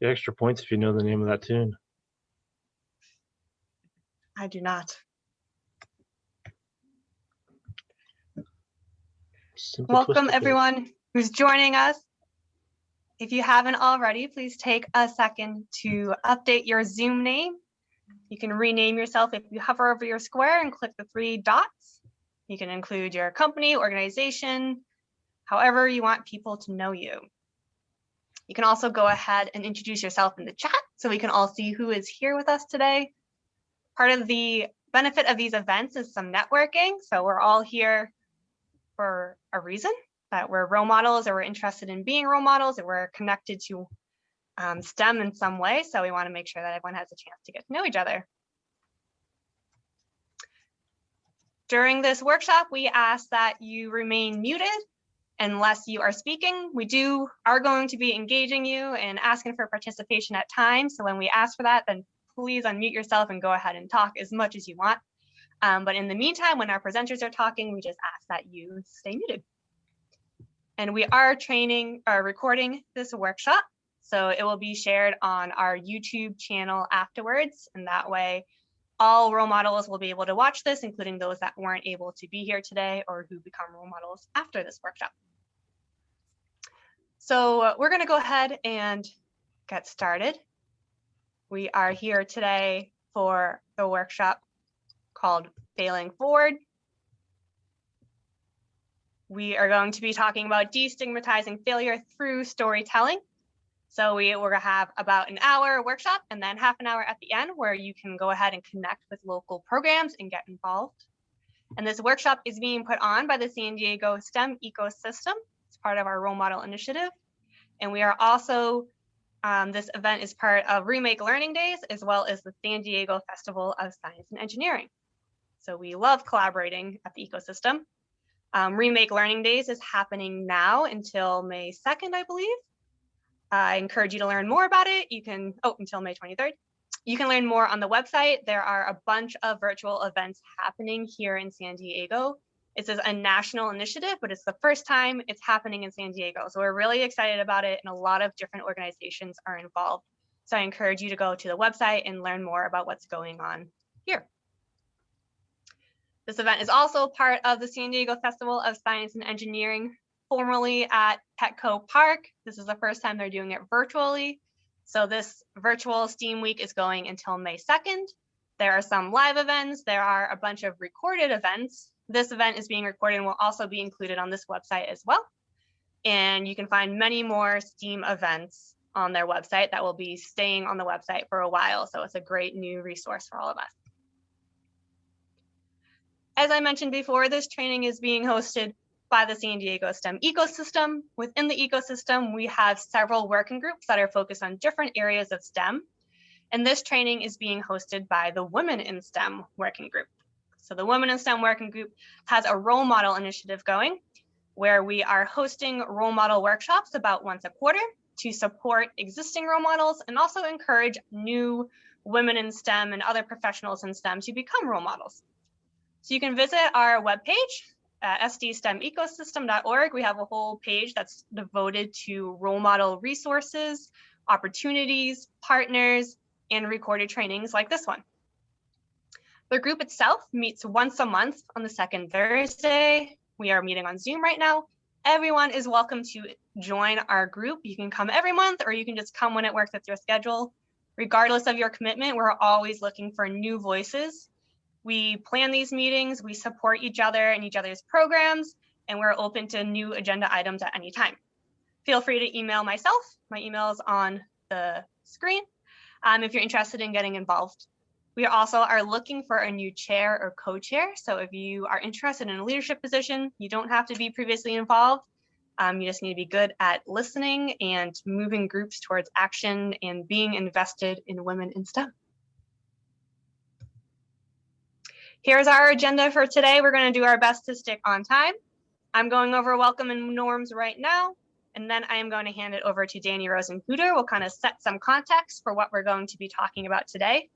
Get extra points if you know the name of that tune. I do not. Welcome everyone who's joining us. If you haven't already, please take a second to update your Zoom name. You can rename yourself if you hover over your square and click the 3 dots. You can include your company, organization, however you want people to know you. You can also go ahead and introduce yourself in the chat so we can all see who is here with us today. Part of the benefit of these events is some networking. So we're all here for a reason, that we're role models or we're interested in being role models or we're connected to STEM in some way. So we want to make sure that everyone has a chance to get to know each other. During this workshop, we ask that you remain muted unless you are speaking. We are going to be engaging you and asking for participation at times. So when we ask for that, then please unmute yourself and go ahead and talk as much as you want. But in the meantime, when our presenters are talking, we just ask that you stay muted. And we are recording this workshop, so it will be shared on our YouTube channel afterwards. And that way, all role models will be able to watch this, including those that weren't able to be here today or who become role models after this workshop. So we're going to go ahead and get started. We are here today for the workshop called Failing Forward. We are going to be talking about destigmatizing failure through storytelling. So we're going to have about an hour workshop and then half an hour at the end where you can go ahead and connect with local programs and get involved. And this workshop is being put on by the San Diego STEM ecosystem. It's part of our role model initiative. And we are also, this event is part of Remake Learning Days, as well as the San Diego Festival of Science and Engineering. So we love collaborating at the ecosystem. Remake Learning Days is happening now until May 2nd, I believe. I encourage you to learn more about it. You can, until May 23rd. You can learn more on the website. There are a bunch of virtual events happening here in San Diego. This is a national initiative, but it's the first time it's happening in San Diego. So we're really excited about it, and a lot of different organizations are involved. So I encourage you to go to the website and learn more about what's going on here. This event is also part of the San Diego Festival of Science and Engineering, formerly at Petco Park. This is the first time they're doing it virtually. So this virtual STEAM week is going until May 2nd. There are some live events. There are a bunch of recorded events. This event is being recorded and will also be included on this website as well. And you can find many more STEAM events on their website that will be staying on the website for a while. So it's a great new resource for all of us. As I mentioned before, this training is being hosted by the San Diego STEM ecosystem. Within the ecosystem, we have several working groups that are focused on different areas of STEM. And this training is being hosted by the Women in STEM working group. So the Women in STEM working group has a role model initiative going where we are hosting role model workshops about once a quarter to support existing role models and also encourage new women in STEM and other professionals in STEM to become role models. So you can visit our webpage at sdstemecosystem.org. We have a whole page that's devoted to role model resources, opportunities, partners, and recorded trainings like this one. The group itself meets once a month on the second Thursday. We are meeting on Zoom right now. Everyone is welcome to join our group. You can come every month or you can just come when it works with your schedule. Regardless of your commitment, we're always looking for new voices. We plan these meetings, we support each other and each other's programs, and we're open to new agenda items at any time. Feel free to email myself. My email is on the screen if you're interested in getting involved. We also are looking for a new chair or co-chair. So if you are interested in a leadership position, you don't have to be previously involved. You just need to be good at listening and moving groups towards action and being invested in women in STEM. Here's our agenda for today. We're going to do our best to stick on time. I'm going over welcome and norms right now, and then I am going to hand it over to Danny Rosen-Cooter. We'll kind of set some context for what we're going to be talking about today.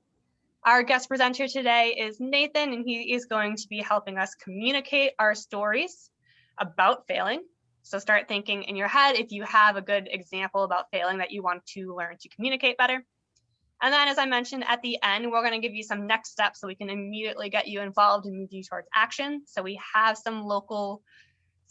Our guest presenter today is Nathan, and he is going to be helping us communicate our stories about failing So start thinking in your head if you have a good example about failing that you want to learn to communicate better. And then, as I mentioned at the end, we're going to give you some next steps so we can immediately get you involved and move you towards action. So we have some local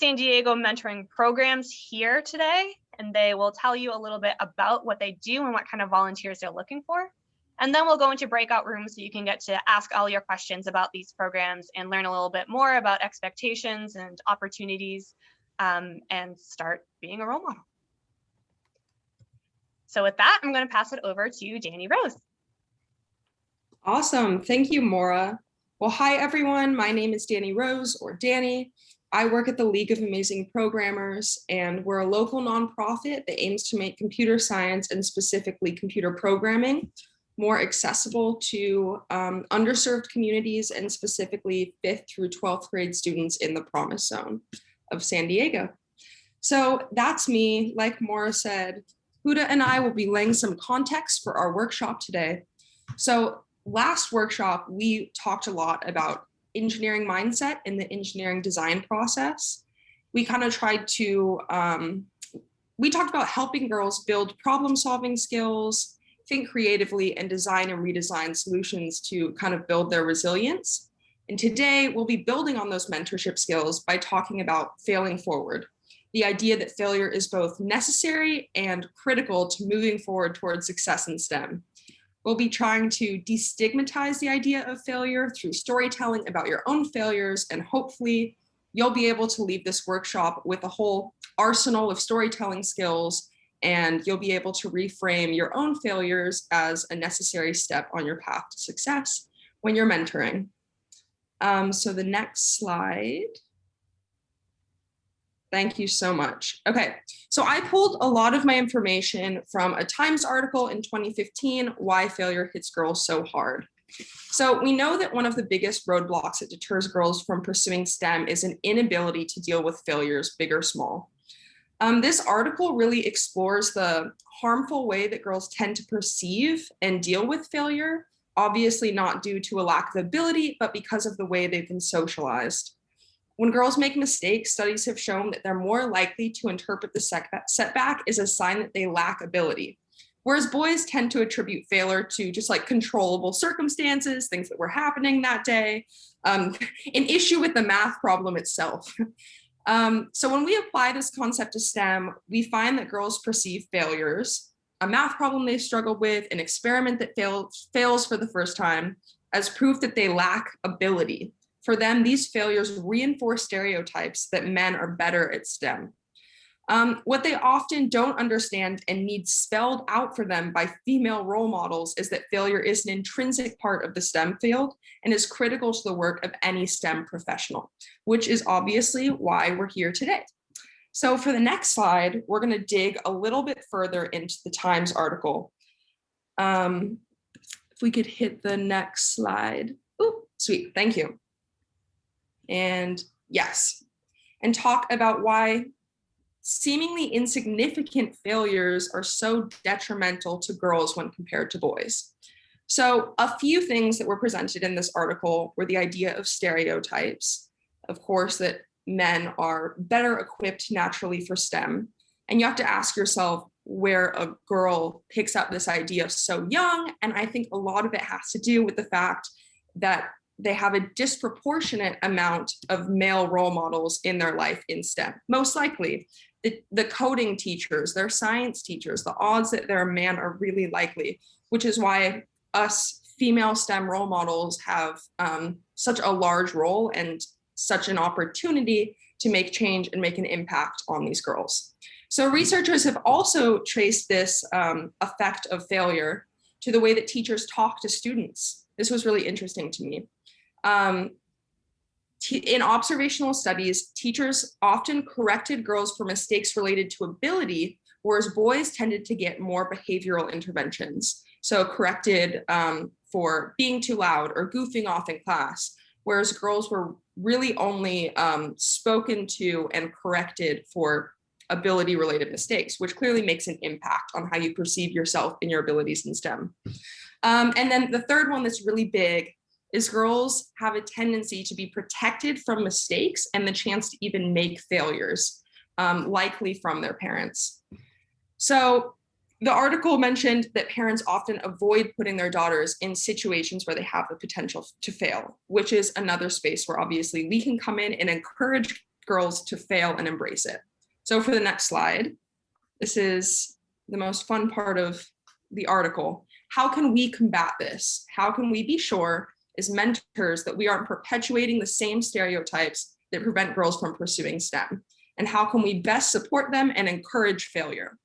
San Diego mentoring programs here today, and they will tell you a little bit about what they do and what kind of volunteers they're looking for. And then we'll go into breakout rooms so you can get to ask all your questions about these programs and learn a little bit more about expectations and opportunities, and start being a role model. So with that, I'm going to pass it over to Danny Rose. Awesome. Thank you, Maura. Well, hi, everyone. My name is Danny Rose, or Danny. I work at the League of Amazing Programmers, and we're a local nonprofit that aims to make computer science, and specifically computer programming, more accessible to underserved communities, and specifically 5th through 12th grade students in the Promise Zone of San Diego. So that's me. Like Maura said, Huda and I will be laying some context for our workshop today. So last workshop, we talked a lot about engineering mindset and the engineering design process. We kind of tried to, we talked about helping girls build problem-solving skills, think creatively, and design and redesign solutions to kind of build their resilience. And today we'll be building on those mentorship skills by talking about failing forward. The idea that failure is both necessary and critical to moving forward towards success in STEM. We'll be trying to destigmatize the idea of failure through storytelling about your own failures, and hopefully you'll be able to leave this workshop with a whole arsenal of storytelling skills, and you'll be able to reframe your own failures as a necessary step on your path to success when you're mentoring. So the next slide. Thank you so much. Okay, so I pulled a lot of my information from a Times article in 2015, Why Failure Hits Girls So Hard. So we know that one of the biggest roadblocks that deters girls from pursuing STEM is an inability to deal with failures, big or small. This article really explores the harmful way that girls tend to perceive and deal with failure, obviously not due to a lack of ability, but because of the way they've been socialized. When girls make mistakes, studies have shown that they're more likely to interpret the setback as a sign that they lack ability, whereas boys tend to attribute failure to just like controllable circumstances, things that were happening that day, an issue with the math problem itself. So when we apply this concept to STEM, we find that girls perceive failures, a math problem they struggled with, an experiment that fails for the first time, as proof that they lack ability. For them, these failures reinforce stereotypes that men are better at STEM. What they often don't understand and need spelled out for them by female role models is that failure is an intrinsic part of the STEM field and is critical to the work of any STEM professional, which is obviously why we're here today. So for the next slide, we're going to dig a little bit further into the Times article. If we could hit the next slide. Ooh, sweet, thank you. And yes, and talk about why seemingly insignificant failures are so detrimental to girls when compared to boys. So a few things that were presented in this article were the idea of stereotypes, of course, that men are better equipped naturally for STEM. And you have to ask yourself where a girl picks up this idea so young. And I think a lot of it has to do with the fact that they have a disproportionate amount of male role models in their life in STEM. Most likely, the coding teachers, their science teachers, the odds that they're a man are really likely, which is why us female STEM role models have such a large role and such an opportunity to make change and make an impact on these girls. So researchers have also traced this effect of failure to the way that teachers talk to students. This was really interesting to me. In observational studies, teachers often corrected girls for mistakes related to ability, whereas boys tended to get more behavioral interventions. So corrected for being too loud or goofing off in class, whereas girls were really only spoken to and corrected for ability-related mistakes, which clearly makes an impact on how you perceive yourself and your abilities in STEM. And then the third one that's really big is girls have a tendency to be protected from mistakes and the chance to even make failures, likely from their parents. So the article mentioned that parents often avoid putting their daughters in situations where they have the potential to fail, which is another space where obviously we can come in and encourage girls to fail and embrace it. So for the next slide, this is the most fun part of the article. How can we combat this? How can we be sure as mentors that we aren't perpetuating the same stereotypes that prevent girls from pursuing STEM? And how can we best support them and encourage failure?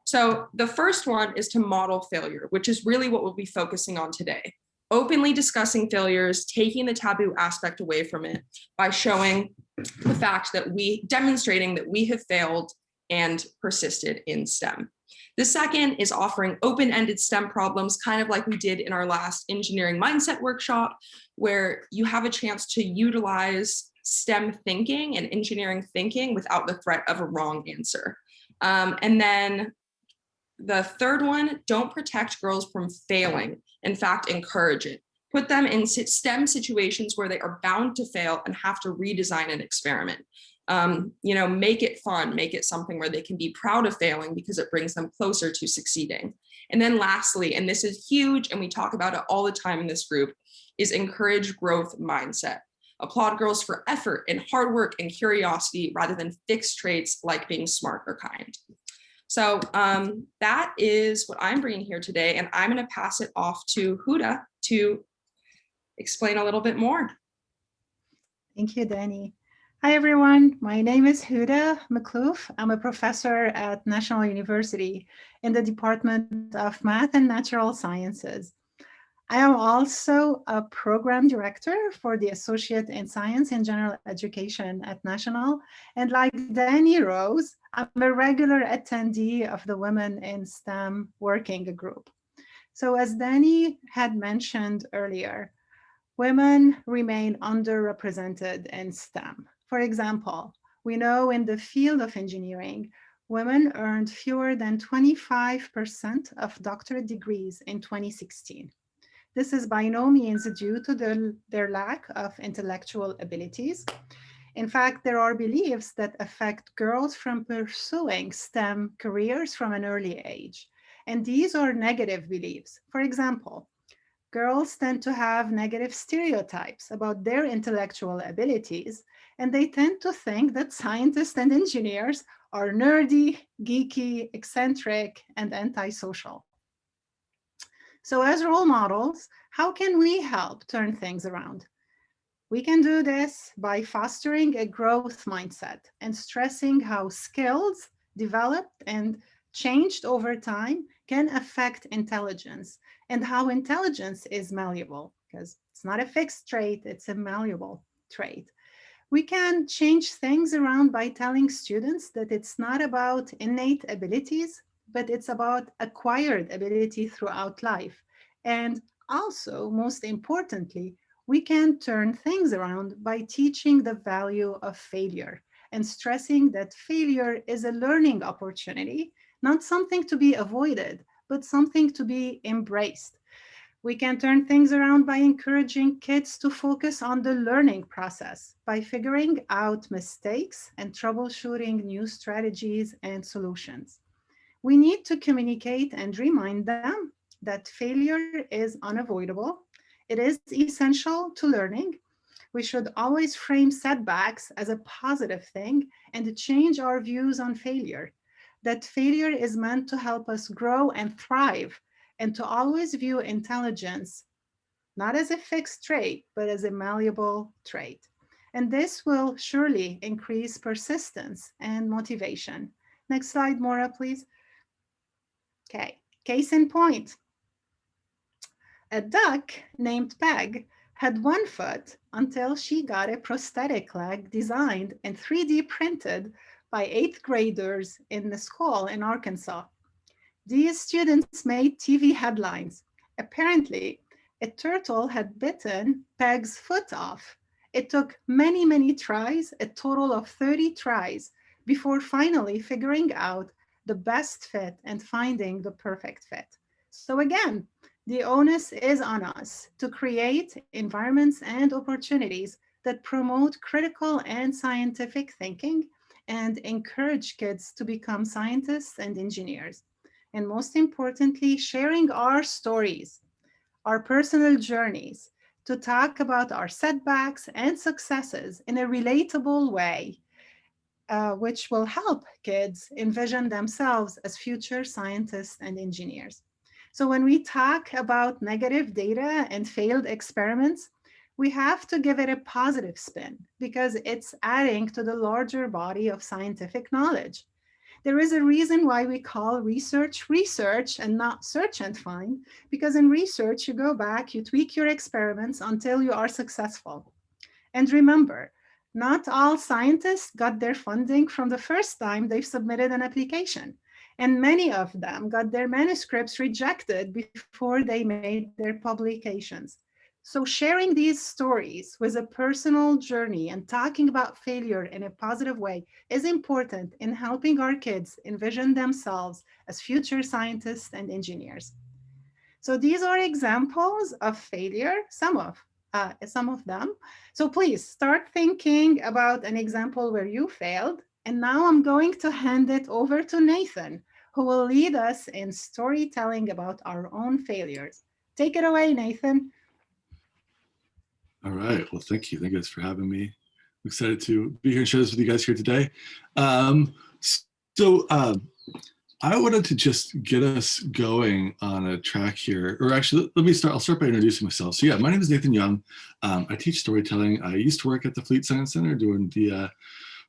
So the first one is to model failure, which is really what we'll be focusing on today. Openly discussing failures, taking the taboo aspect away from it by showing the fact that demonstrating that we have failed and persisted in STEM. The second is offering open-ended STEM problems, kind of like we did in our last engineering mindset workshop, where you have a chance to utilize STEM thinking and engineering thinking without the threat of a wrong answer. And then the third one, don't protect girls from failing. In fact, encourage it. Put them in STEM situations where they are bound to fail and have to redesign an experiment. Make it fun, make it something where they can be proud of failing because it brings them closer to succeeding. And then lastly, and this is huge, and we talk about it all the time in this group, is encourage growth mindset. Applaud girls for effort and hard work and curiosity rather than fixed traits like being smart or kind. So that is what I'm bringing here today, and I'm going to pass it off to Huda to explain a little bit more. Thank you, Danny. Hi, everyone. My name is Huda McCloof. I'm a professor at National University in the Department of Math and Natural Sciences. I am also a program director for the Associate in Science and General Education at National. And like Danny Rose, I'm a regular attendee of the Women in STEM working group. So as Danny had mentioned earlier, women remain underrepresented in STEM. For example, we know in the field of engineering, women earned fewer than 25% of doctorate degrees in 2016. This is by no means due to their lack of intellectual abilities. In fact, there are beliefs that affect girls from pursuing STEM careers from an early age. And these are negative beliefs. For example, girls tend to have negative stereotypes about their intellectual abilities, and they tend to think that scientists and engineers are nerdy, geeky, eccentric, and antisocial. So as role models, how can we help turn things around? We can do this by fostering a growth mindset and stressing how skills developed and changed over time can affect intelligence, and how intelligence is malleable, because it's not a fixed trait, it's a malleable trait. We can change things around by telling students that it's not about innate abilities, but it's about acquired ability throughout life. And also, most importantly, we can turn things around by teaching the value of failure and stressing that failure is a learning opportunity, not something to be avoided, but something to be embraced. We can turn things around by encouraging kids to focus on the learning process, by figuring out mistakes and troubleshooting new strategies and solutions. We need to communicate and remind them that failure is unavoidable. It is essential to learning. We should always frame setbacks as a positive thing and change our views on failure. That failure is meant to help us grow and thrive, and to always view intelligence not as a fixed trait, but as a malleable trait. And this will surely increase persistence and motivation. Next slide, Maura, please. Okay, case in point. A duck named Peg had one foot until she got a prosthetic leg designed and 3D printed by 8th graders in the school in Arkansas. These students made TV headlines. Apparently, a turtle had bitten Peg's foot off. It took many, many tries, a total of 30 tries, before finally figuring out the best fit and finding the perfect fit. So again, the onus is on us to create environments and opportunities that promote critical and scientific thinking and encourage kids to become scientists and engineers. And most importantly, sharing our stories, our personal journeys, to talk about our setbacks and successes in a relatable way, which will help kids envision themselves as future scientists and engineers. So, when we talk about negative data and failed experiments, we have to give it a positive spin because it's adding to the larger body of scientific knowledge. There is a reason why we call research research and not search and find, because in research, you go back, you tweak your experiments until you are successful. And remember, not all scientists got their funding from the first time they submitted an application. And many of them got their manuscripts rejected before they made their publications. So, sharing these stories with a personal journey and talking about failure in a positive way is important in helping our kids envision themselves as future scientists and engineers. So these are examples of failure, some of them. So please start thinking about an example where you failed. And now I'm going to hand it over to Nathan, who will lead us in storytelling about our own failures. Take it away, Nathan. All right. Well, thank you. Thank you guys for having me. I'm excited to be here and share this with you guys here today. Um, so I wanted to just get us going on a track here, or actually, let me start. I'll start by introducing myself. So yeah, my name is Nathan Young. I teach storytelling. I used to work at the Fleet Science Center doing the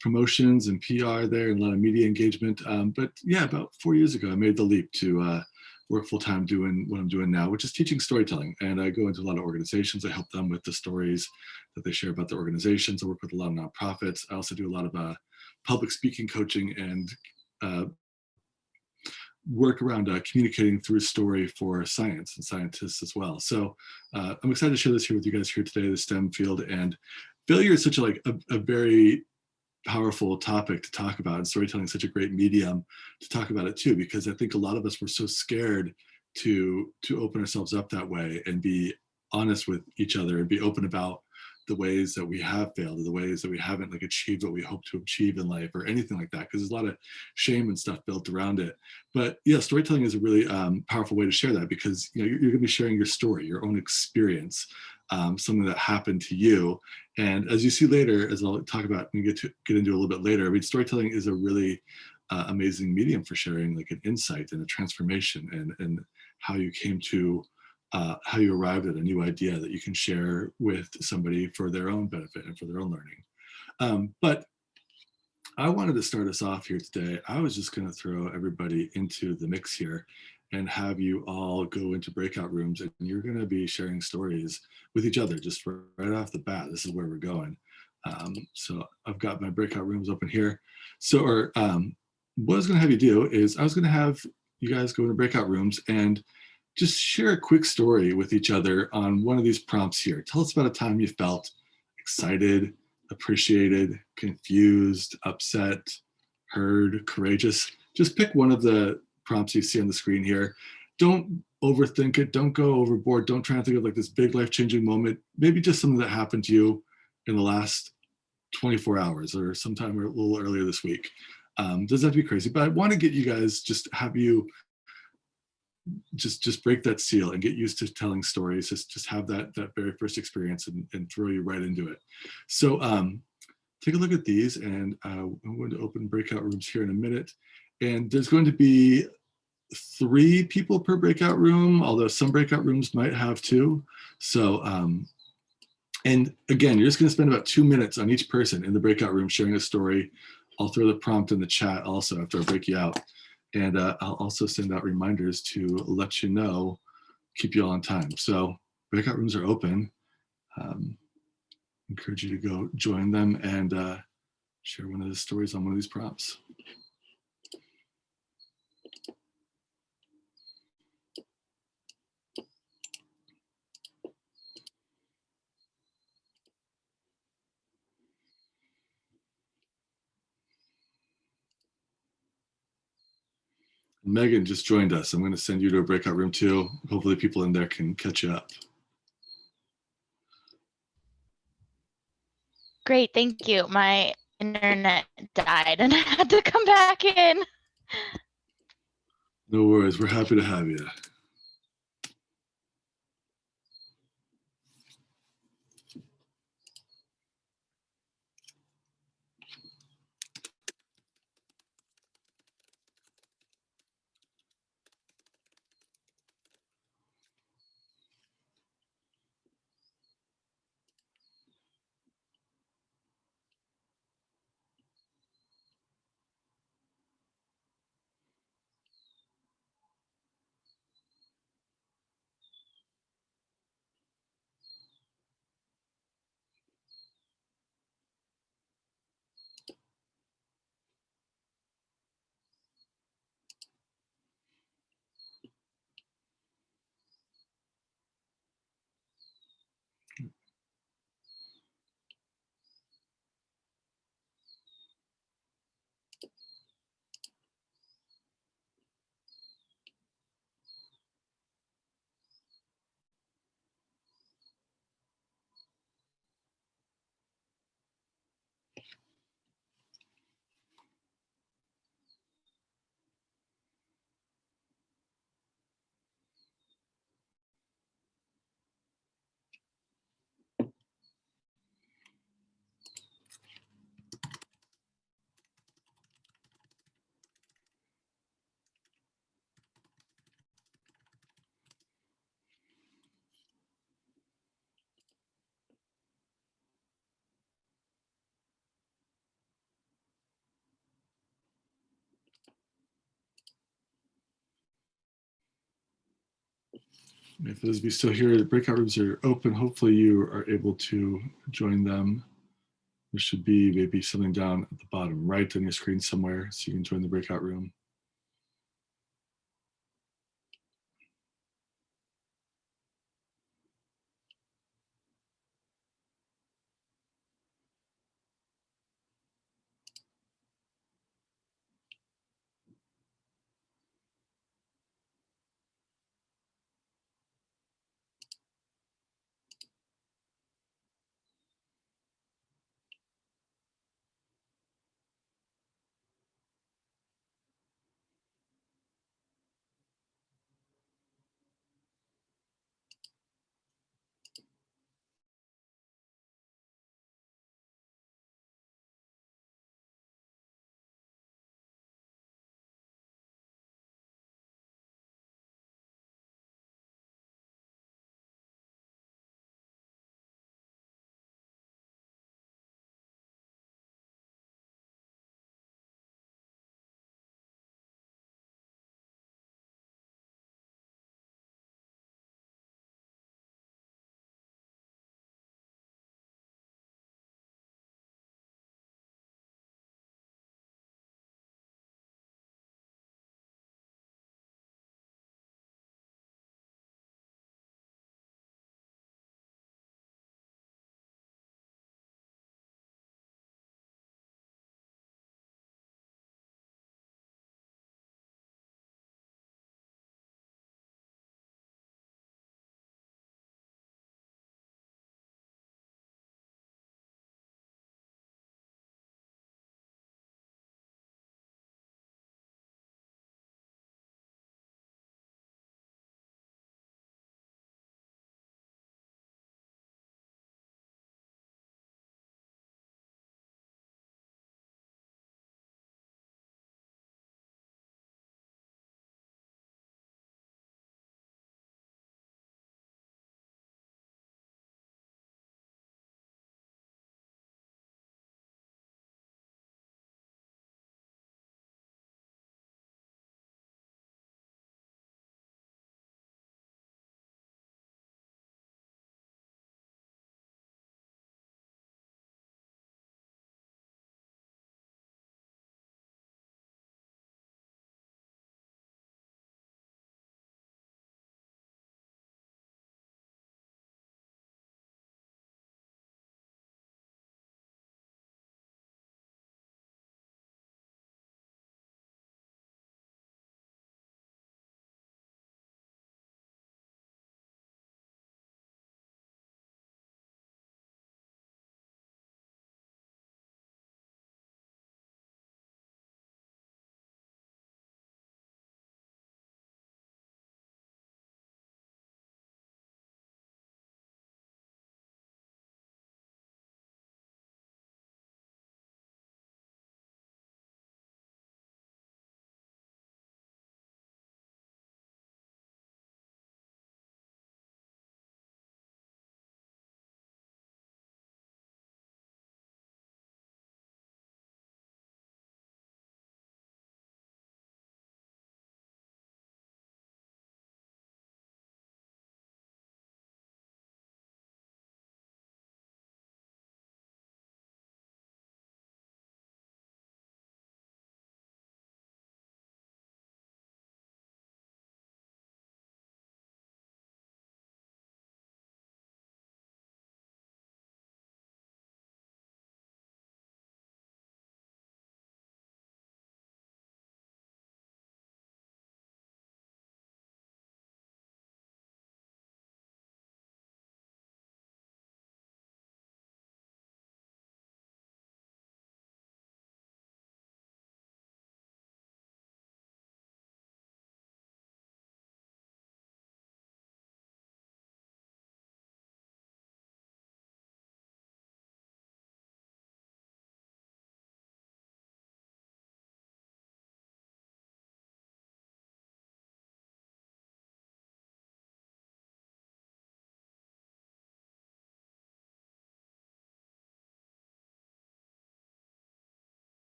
promotions and PR there and a lot of media engagement. But yeah, about 4 years ago, I made the leap to work full-time doing what I'm doing now, which is teaching storytelling. And I go into a lot of organizations. I help them with the stories that they share about their organizations. I work with a lot of nonprofits. I also do a lot of public speaking coaching and work around communicating through story for science and scientists as well. So I'm excited to share this here with you guys here today, the STEM field. And failure is such a very powerful topic to talk about, and storytelling is such a great medium to talk about it too, because I think a lot of us were so scared to open ourselves up that way and be honest with each other and be open about the ways that we have failed or the ways that we haven't achieved what we hope to achieve in life or anything like that, because there's a lot of shame and stuff built around it. But yeah, storytelling is a really powerful way to share that, because you're going to be sharing your story, your own experience, something that happened to you. And as you see later, as I'll talk about and get into a little bit later, I mean, storytelling is a really amazing medium for sharing an insight and a transformation and how you came to how you arrived at a new idea that you can share with somebody for their own benefit and for their own learning. But I wanted to start us off here today. I was just going to throw everybody into the mix here and have you all go into breakout rooms, and you're going to be sharing stories with each other just right off the bat. This is where we're going. So I've got my breakout rooms open here. So what I was going to have you do is I was going to have you guys go into breakout rooms and just share a quick story with each other on one of these prompts here. Tell us about a time you felt excited, appreciated, confused, upset, heard, courageous. Just pick one of the prompts you see on the screen here. Don't overthink it. Don't go overboard. Don't try to think of this big life-changing moment. Maybe just something that happened to you in the last 24 hours or sometime a little earlier this week. Doesn't have to be crazy, but I want to get you guys, just have you just break that seal and get used to telling stories. Just have that very first experience and throw you right into it. So take a look at these, and I'm going to open breakout rooms here in a minute. And there's going to be 3 people per breakout room, although some breakout rooms might have 2. So, and again, you're just going to spend about 2 minutes on each person in the breakout room sharing a story. I'll throw the prompt in the chat also after I break you out. And I'll also send out reminders to let you know, keep you all on time. So breakout rooms are open. Encourage you to go join them and share one of the stories on one of these prompts. Megan just joined us. I'm going to send you to a breakout room too. Hopefully people in there can catch you up. Great, thank you. My internet died and I had to come back in. No worries. We're happy to have you. If those of you still here, the breakout rooms are open. Hopefully you are able to join them. There should be maybe something down at the bottom right on your screen somewhere so you can join the breakout room.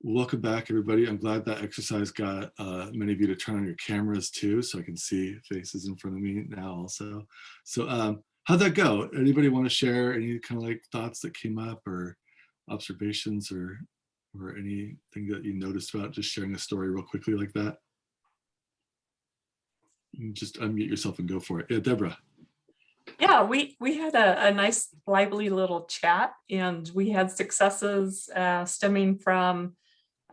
welcome back, everybody. I'm glad that exercise got many of you to turn on your cameras too, so I can see faces in front of me now also. So how'd that go? Anybody want to share any kind of like thoughts that came up or observations or anything that you noticed about just sharing a story real quickly like that? You can just unmute yourself and go for it. Yeah, Deborah. Yeah, we had a nice lively little chat, and we had successes stemming from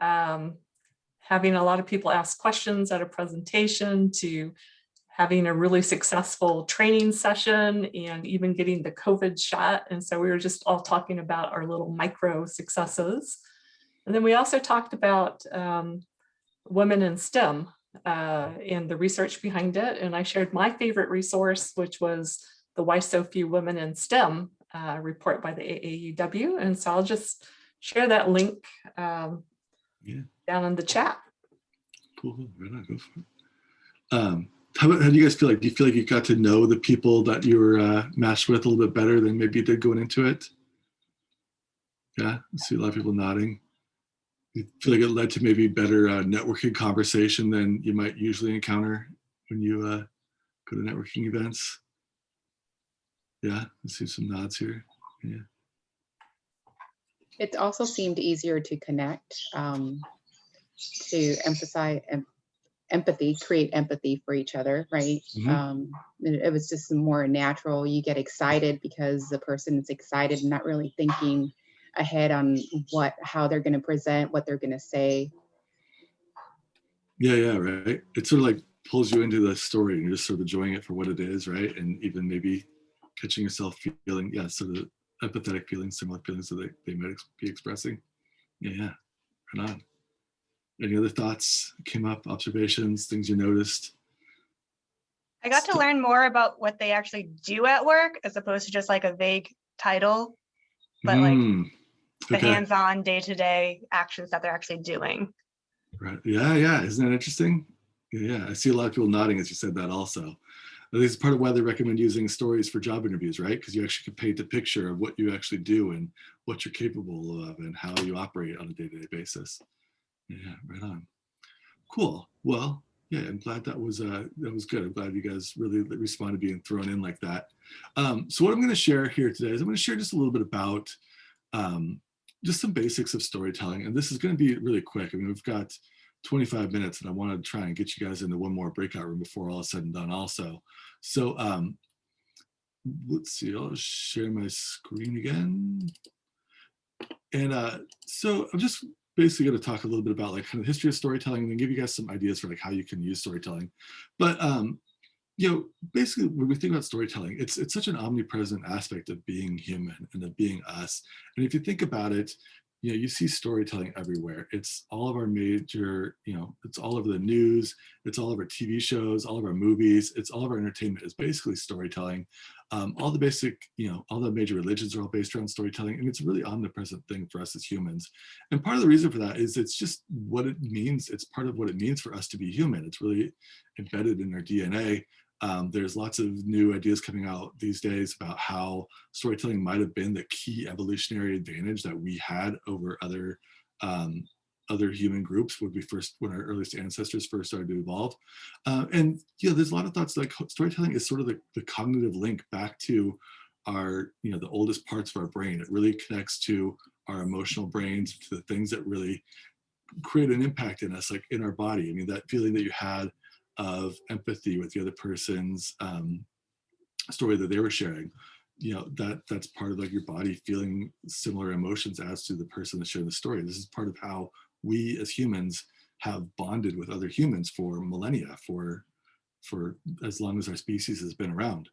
having a lot of people ask questions at a presentation to having a really successful training session and even getting the COVID shot. And so we were just all talking about our little micro successes. And then we also talked about women in STEM and the research behind it. And I shared my favorite resource, which was the Why So Few Women in STEM report by the AAUW. And so I'll just share that link down in the chat. Cool. Right on, go for it. How do you guys feel like? Do you feel like you got to know the people that you were matched with a little bit better than maybe you did going into it? Yeah, I see a lot of people nodding. You feel like it led to maybe better networking conversation than you might usually encounter when you go to networking events? Yeah, I see some nods here. Yeah. It also seemed easier to connect, to emphasize empathy, create empathy for each other, right? Mm-hmm. It was just more natural. You get excited because the person is excited and not really thinking ahead on how they're going to present, what they're going to say. Yeah, right. It sort of like pulls you into the story and you're just sort of enjoying it for what it is, right? And even maybe catching yourself feeling, sort of empathetic feelings, similar feelings that they might be expressing. Yeah, right on. Any other thoughts came up, observations, things you noticed? I got to learn more about what they actually do at work as opposed to just like a vague title, but like the hands-on day-to-day actions that they're actually doing. Right. Yeah. Isn't that interesting? Yeah. I see a lot of people nodding as you said that also. This is part of why they recommend using stories for job interviews, right? Because you actually can paint a picture of what you actually do and what you're capable of and how you operate on a day-to-day basis. Yeah, right on. Cool. Well, yeah, I'm glad that was good. I'm glad you guys really responded to being thrown in like that. So what I'm going to share here today is I'm going to share just a little bit about just some basics of storytelling. And this is going to be really quick. I mean, we've got 25 minutes and I want to try and get you guys into one more breakout room before all is said and done also. So let's see, I'll share my screen again. And so I'm just basically going to talk a little bit about like kind of the history of storytelling and then give you guys some ideas for like how you can use storytelling. But basically when we think about storytelling, it's such an omnipresent aspect of being human and of being us. And if you think about it, you see storytelling everywhere. It's all of our major, it's all over the news, it's all of our TV shows, all of our movies, it's all of our entertainment is basically storytelling. All the basic, all the major religions are all based around storytelling, and it's a really omnipresent thing for us as humans. And part of the reason for that is it's just what it means. It's part of what it means for us to be human. It's really embedded in our DNA. There's lots of new ideas coming out these days about how storytelling might have been the key evolutionary advantage that we had over other human groups when our earliest ancestors first started to evolve. And there's a lot of thoughts like storytelling is sort of the cognitive link back to our, the oldest parts of our brain. It really connects to our emotional brains, to the things that really create an impact in us, like in our body. I mean, that feeling that you had of empathy with the other person's story that they were sharing, that's part of like your body feeling similar emotions as to the person that's sharing the story. This is part of how we as humans have bonded with other humans for millennia, for as long as our species has been around.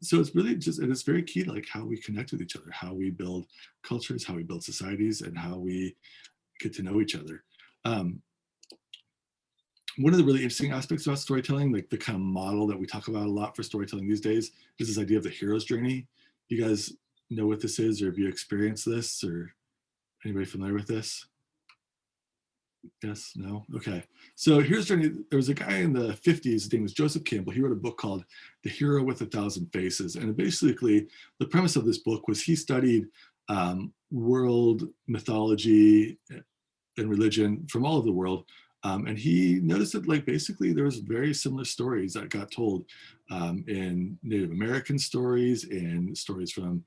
So it's really and it's very key to like how we connect with each other, how we build cultures, how we build societies, and how we get to know each other. One of the really interesting aspects about storytelling, like the kind of model that we talk about a lot for storytelling these days, is this idea of the hero's journey. You guys know what this is, or have you experienced this, or anybody familiar with this? Yes, no? Okay. So here's journey. There was a guy in the 50s, his name was Joseph Campbell. He wrote a book called The Hero with a Thousand Faces. And basically the premise of this book was he studied world mythology and religion from all over the world. And he noticed that like basically there was very similar stories that got told in Native American stories, in stories from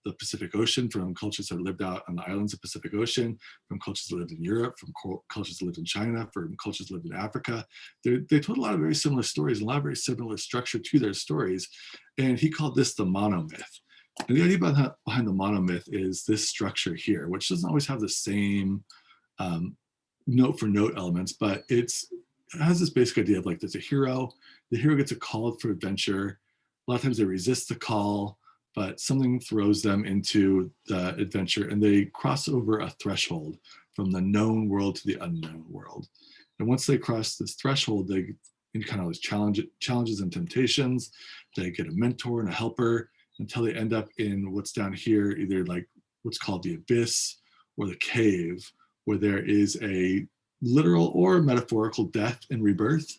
the Pacific Ocean, from cultures that lived out on the islands of Pacific Ocean, from cultures that lived in Europe, from cultures that lived in China, from cultures that lived in Africa. They told a lot of very similar stories, and a lot of very similar structure to their stories. And he called this the monomyth. And the idea behind the monomyth is this structure here, which doesn't always have the same note for note elements, but it has this basic idea of like there's a hero, the hero gets a call for adventure. A lot of times they resist the call, but something throws them into the adventure and they cross over a threshold from the known world to the unknown world. And once they cross this threshold, they encounter these challenges and temptations. They get a mentor and a helper until they end up in what's down here, either like what's called the abyss or the cave, where there is a literal or metaphorical death and rebirth.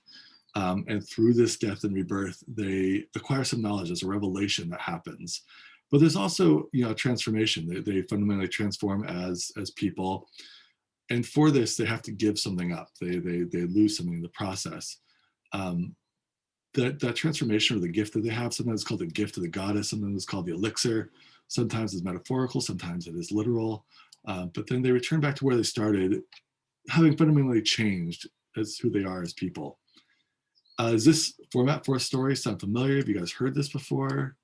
And through this death and rebirth, they acquire some knowledge. There's a revelation that happens. But there's also, a transformation. They fundamentally transform as people. And for this, they have to give something up. They lose something in the process. That transformation or the gift that they have, sometimes it's called the gift of the goddess, sometimes it's called the elixir. Sometimes it's metaphorical, sometimes it is literal. But then they return back to where they started, having fundamentally changed as who they are as people. Does this format for a story sound familiar? Have you guys heard this before?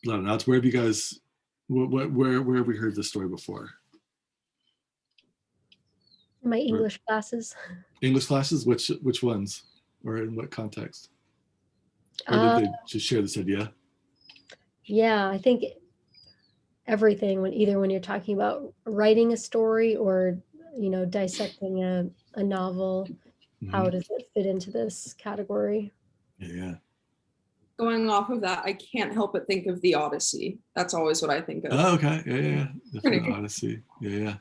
A lot of nods. Where have you guys, where have we heard this story before? My English classes. English classes? Which ones? Or in what context? Or did they just share this idea? Yeah, I think everything, when you're talking about writing a story or dissecting a novel, how does it fit into this category? Yeah. Going off of that, I can't help but think of the Odyssey. That's always what I think of. Oh, okay. Yeah. The Odyssey. Yeah.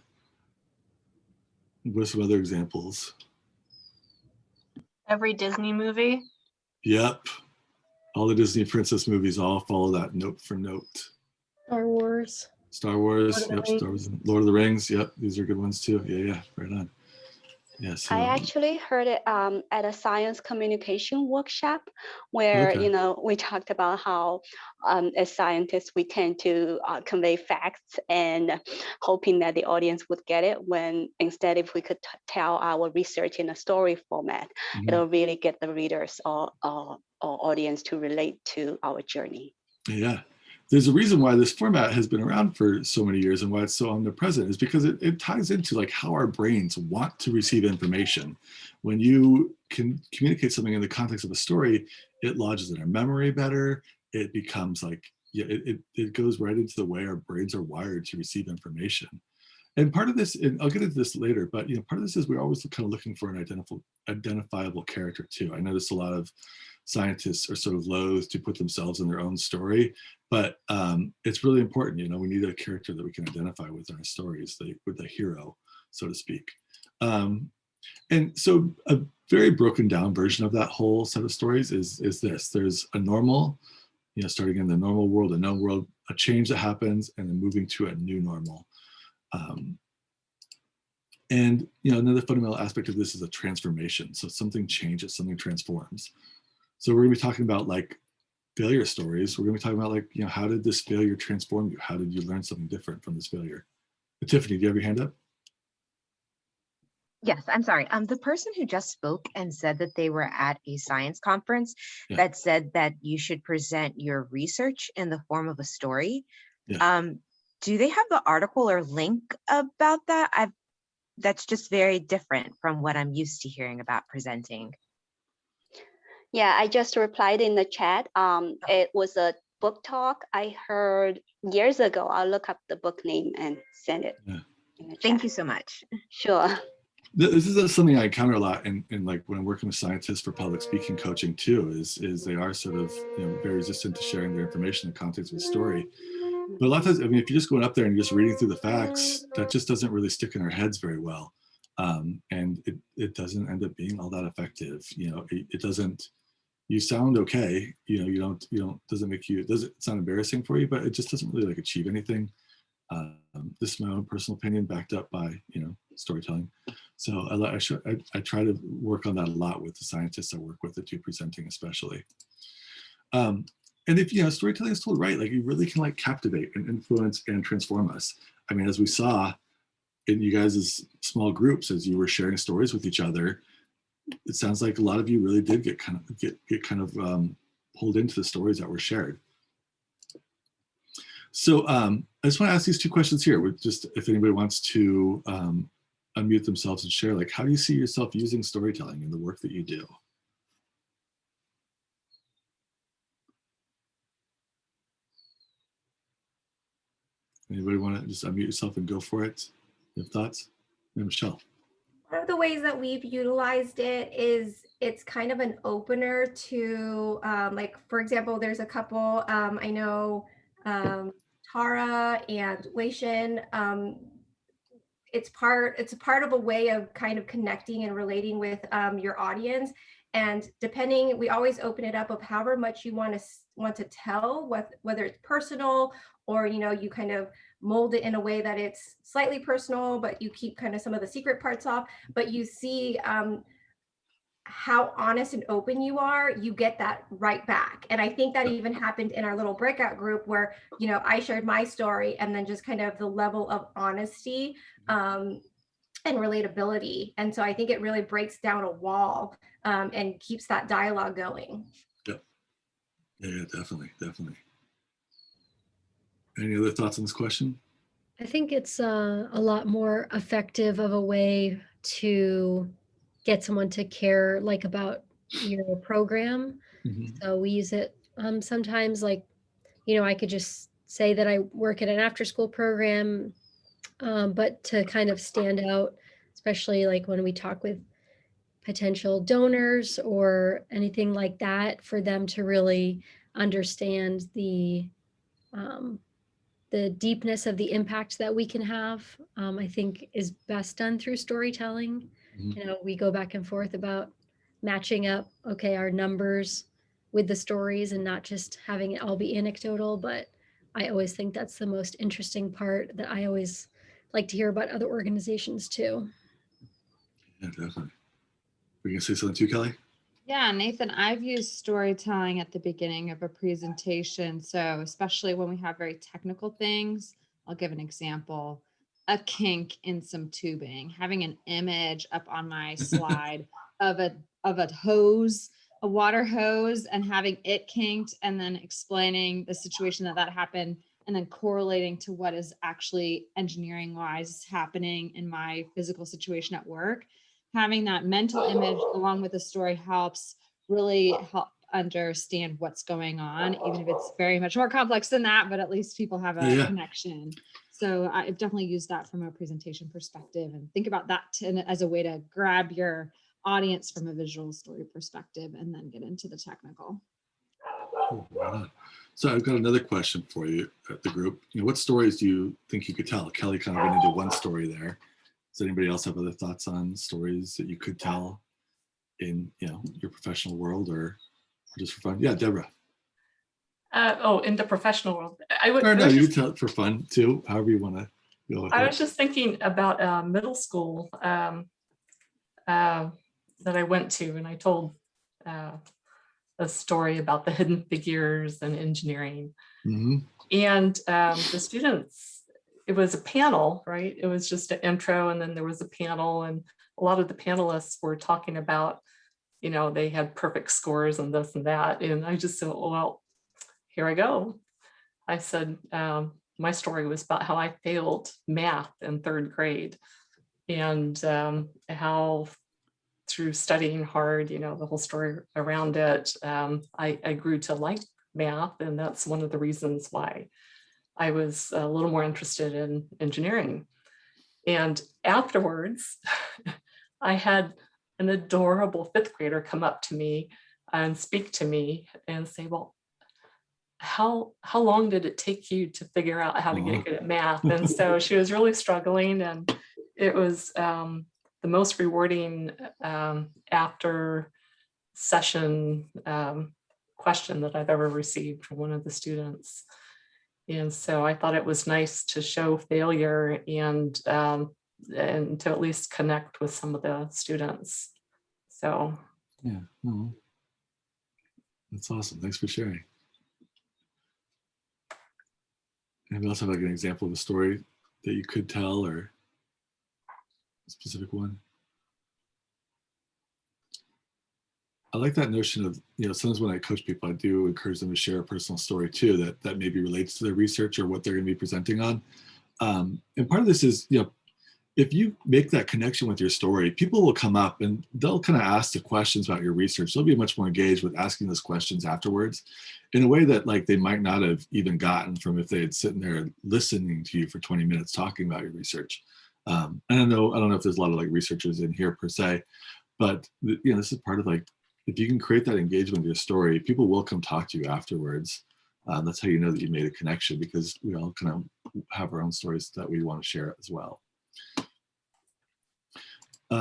What are some other examples? Every Disney movie. Yep. All the Disney princess movies all follow that note for note. Star Wars. Star Wars. Yep. Star Wars. Lord of the Rings. Yep. These are good ones too. Yeah. Right on. Yeah, so, I actually heard it at a science communication workshop where, we talked about how as scientists, we tend to convey facts and hoping that the audience would get it, when instead if we could tell our research in a story format, it'll really get the readers or audience to relate to our journey. Yeah. There's a reason why this format has been around for so many years and why it's so omnipresent, is because it ties into like how our brains want to receive information. When you can communicate something in the context of a story, it lodges in our memory better. It becomes like, it goes right into the way our brains are wired to receive information. And part of this, and I'll get into this later, but part of this is we're always kind of looking for an identifiable character too. I notice a lot of scientists are sort of loath to put themselves in their own story, but it's really important. We need a character that we can identify with in our stories, with the hero, so to speak. And so a very broken down version of that whole set of stories is this. There's a normal, starting in the normal world, a known world, a change that happens, and then moving to a new normal. And another fundamental aspect of this is a transformation. So something changes, something transforms. So we're gonna be talking about like failure stories. We're gonna be talking about like, how did this failure transform you? How did you learn something different from this failure? Tiffany, do you have your hand up? Yes, I'm sorry. The person who just spoke and said that they were at a science conference that said that you should present your research in the form of a story. Do they have the article or link about that? That's just very different from what I'm used to hearing about presenting. Yeah, I just replied in the chat. It was a book talk I heard years ago. I'll look up the book name and send it. Yeah. Thank you so much. Sure. This is something I encounter a lot in like when I'm working with scientists for public speaking coaching too, is they are sort of very resistant to sharing their information in the context of a story. But a lot of times, if you're just going up there and just reading through the facts, that just doesn't really stick in our heads very well. And it doesn't end up being all that effective. It doesn't, you sound okay, doesn't make you, it's not embarrassing for you, but it just doesn't really like achieve anything. This is my own personal opinion, backed up by storytelling. So I try to work on that a lot with the scientists I work with that do presenting, especially. And if storytelling is told right, like you really can like captivate and influence and transform us. I mean, as we saw in you guys' small groups, as you were sharing stories with each other, it sounds like a lot of you really did get kind of pulled into the stories that were shared. So I just want to ask these two questions here. Just if anybody wants to unmute themselves and share, like, how do you see yourself using storytelling in the work that you do? Anybody want to just unmute yourself and go for it? You have thoughts? Yeah, Michelle. One of the ways that we've utilized it is it's kind of an opener to, like, for example, there's a couple, I know Tara and Weishin, it's a part of a way of kind of connecting and relating with your audience. And depending, we always open it up of however much you want to tell, whether it's personal or, you kind of mold it in a way that it's slightly personal, but you keep kind of some of the secret parts off, but you see how honest and open you are, you get that right back. And I think that even happened in our little breakout group where, I shared my story and then just kind of the level of honesty and relatability. And so I think it really breaks down a wall and keeps that dialogue going. Yep. Yeah, definitely. Any other thoughts on this question? I think it's a lot more effective of a way to get someone to care like about your program. Mm-hmm. So we use it sometimes, like, I could just say that I work at an after school program, but to kind of stand out, especially like when we talk with potential donors or anything like that, for them to really understand the deepness of the impact that we can have, I think is best done through storytelling. Mm-hmm. We go back and forth about matching up, okay, our numbers with the stories and not just having it all be anecdotal. But I always think that's the most interesting part that I always like to hear about other organizations too. Yeah, definitely. Were you gonna say something too, Kelly? Yeah, Nathan, I've used storytelling at the beginning of a presentation. So especially when we have very technical things, I'll give an example, a kink in some tubing, having an image up on my slide of a hose, a water hose, and having it kinked, and then explaining the situation that happened, and then correlating to what is actually engineering wise happening in my physical situation at work. Having that mental image along with the story helps really help understand what's going on, even if it's very much more complex than that, but at least people have a connection. So I've definitely used that from a presentation perspective, and think about that as a way to grab your audience from a visual story perspective and then get into the technical. Wow. So I've got another question for you at the group. What stories do you think you could tell? Kelly kind of went into one story there. Does anybody else have other thoughts on stories that you could tell in your professional world or just for fun? Yeah, Deborah. In the professional world, you can tell it for fun too, however you want to go with it. I was just thinking about middle school that I went to, and I told a story about the hidden figures and engineering. Mm-hmm. And the students, it was a panel, right? It was just an intro, and then there was a panel, and a lot of the panelists were talking about, they had perfect scores and this and that. And I just said, well, here I go. I said, my story was about how I failed math in third grade, and how through studying hard, the whole story around it, I grew to like math. And that's one of the reasons why I was a little more interested in engineering. And afterwards, I had an adorable fifth grader come up to me and speak to me and say, well, how long did it take you to figure out how to get good at math? And so she was really struggling, and it was the most rewarding after session question that I've ever received from one of the students. And so I thought it was nice to show failure and to at least connect with some of the students. So Yeah, oh, that's awesome. Thanks for sharing. Anybody else have like an example of a story that you could tell, or a specific one? I like that notion of, sometimes when I coach people, I do encourage them to share a personal story too, that maybe relates to their research or what they're going to be presenting on. And part of this is, if you make that connection with your story, people will come up and they'll kind of ask the questions about your research. They'll be much more engaged with asking those questions afterwards in a way that like they might not have even gotten from if they had sitting there listening to you for 20 minutes talking about your research. And I don't know if there's a lot of like researchers in here per se, but this is part of like, if you can create that engagement with your story, people will come talk to you afterwards. That's how you know that you made a connection, because we all kind of have our own stories that we want to share as well.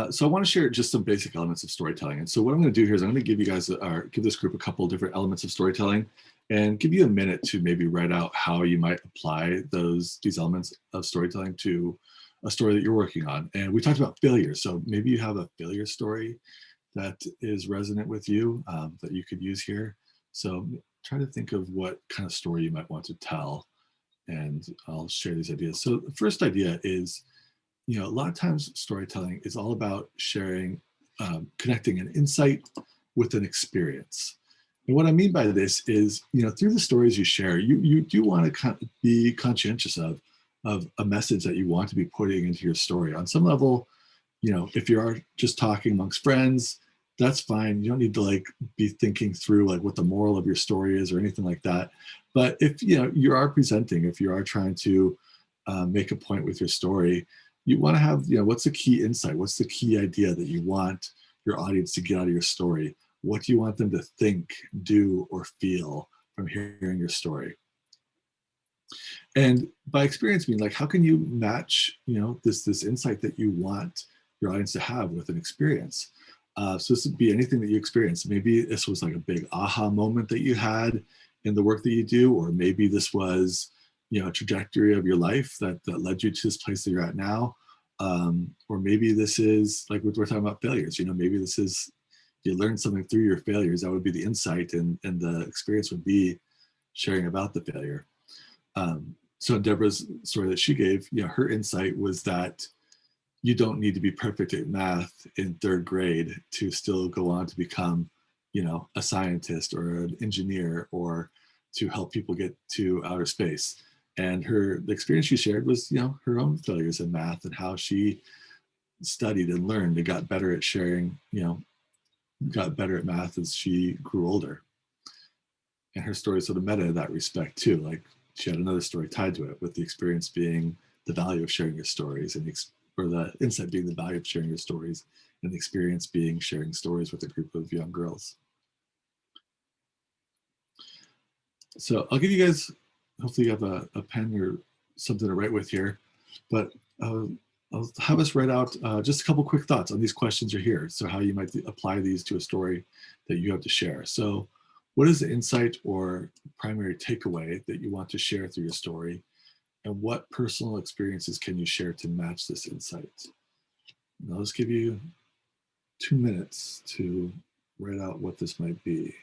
So I want to share just some basic elements of storytelling. And so what I'm going to do here is I'm going to give you guys, give this group a couple of different elements of storytelling and give you a minute to maybe write out how you might apply these elements of storytelling to a story that you're working on. And we talked about failure. So maybe you have a failure story that is resonant with you that you could use here. So try to think of what kind of story you might want to tell, and I'll share these ideas. So the first idea is, a lot of times storytelling is all about sharing, connecting an insight with an experience. And what I mean by this is, through the stories you share, you do want to be conscientious of a message that you want to be putting into your story. On some level, if you are just talking amongst friends, that's fine. You don't need to like be thinking through like what the moral of your story is or anything like that. But if you are presenting, if you are trying to make a point with your story, you want to have, what's the key insight? What's the key idea that you want your audience to get out of your story? What do you want them to think, do, or feel from hearing your story? And by experience, mean like, how can you match, this insight that you want your audience to have with an experience? So this would be anything that you experience. Maybe this was like a big aha moment that you had in the work that you do, or maybe this was, a trajectory of your life that led you to this place that you're at now. Or maybe this is like we're talking about failures, maybe this is, you learned something through your failures. That would be the insight, and the experience would be sharing about the failure. So Deborah's story that she gave, her insight was that you don't need to be perfect at math in 3rd grade to still go on to become, a scientist or an engineer, or to help people get to outer space. And the experience she shared was, her own failures in math and how she studied and learned and got better at sharing, got better at math as she grew older. And her story sort of meta in that respect too. Like she had another story tied to it, with the experience being the value of sharing your stories, and or the insight being the value of sharing your stories, and the experience being sharing stories with a group of young girls. So I'll give you guys, hopefully you have a pen or something to write with here, but I'll have us write out just a couple quick thoughts on these questions are here. So how you might apply these to a story that you have to share. So what is the insight or primary takeaway that you want to share through your story? And what personal experiences can you share to match this insight? And I'll just give you 2 minutes to write out what this might be.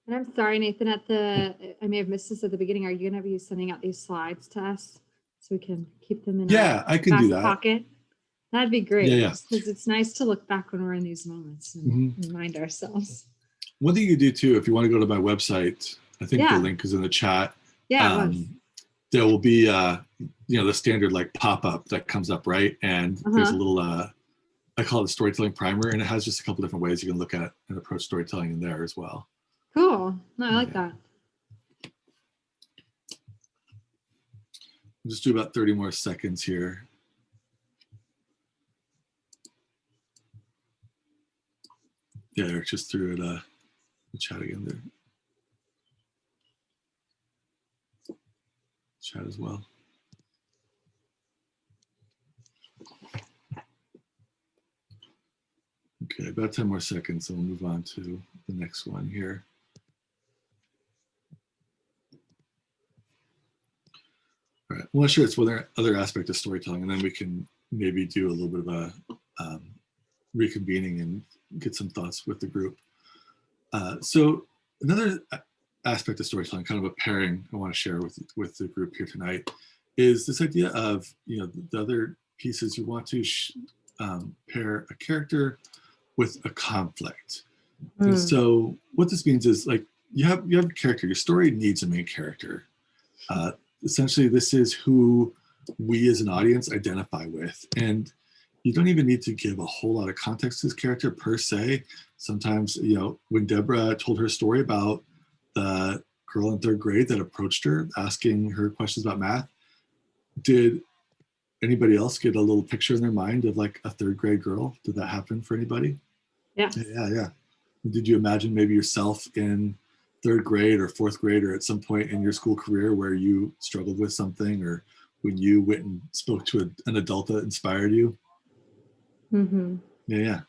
And I'm sorry, Nathan, I may have missed this at the beginning. Are you going to be sending out these slides to us so we can keep them in our I can do that. Pocket? That'd be great. Yeah. Because it's nice to look back when we're in these moments and remind ourselves. One thing you do too, if you want to go to my website, I think the link is in the chat. Yeah. There will be, the standard like pop-up that comes up, right? And there's a little, I call it a storytelling primer, and it has just a couple different ways you can look at and approach storytelling in there as well. Cool. No, I like that. We'll just do about 30 more seconds here. Yeah, Eric just threw it the chat again there. chat as well. Okay, about 10 more seconds, and we'll move on to the next one here. All right, I want to share this with other aspect of storytelling, and then we can maybe do a little bit of a reconvening and get some thoughts with the group. So another aspect of storytelling, kind of a pairing I want to share with the group here tonight, is this idea of, you know, the other pieces you want to pair a character with a conflict. And so what this means is, like, you have a character, your story needs a main character. Essentially, this is who we as an audience identify with. And you don't even need to give a whole lot of context to this character per se. Sometimes, you know, when Deborah told her story about the girl in 3rd grade that approached her asking her questions about math, did anybody else get a little picture in their mind of like a 3rd grade girl? Did that happen for anybody? Yeah. Yeah. Did you imagine maybe yourself in 3rd grade or 4th grade, or at some point in your school career where you struggled with something, or when you went and spoke to an adult that inspired you? Yeah.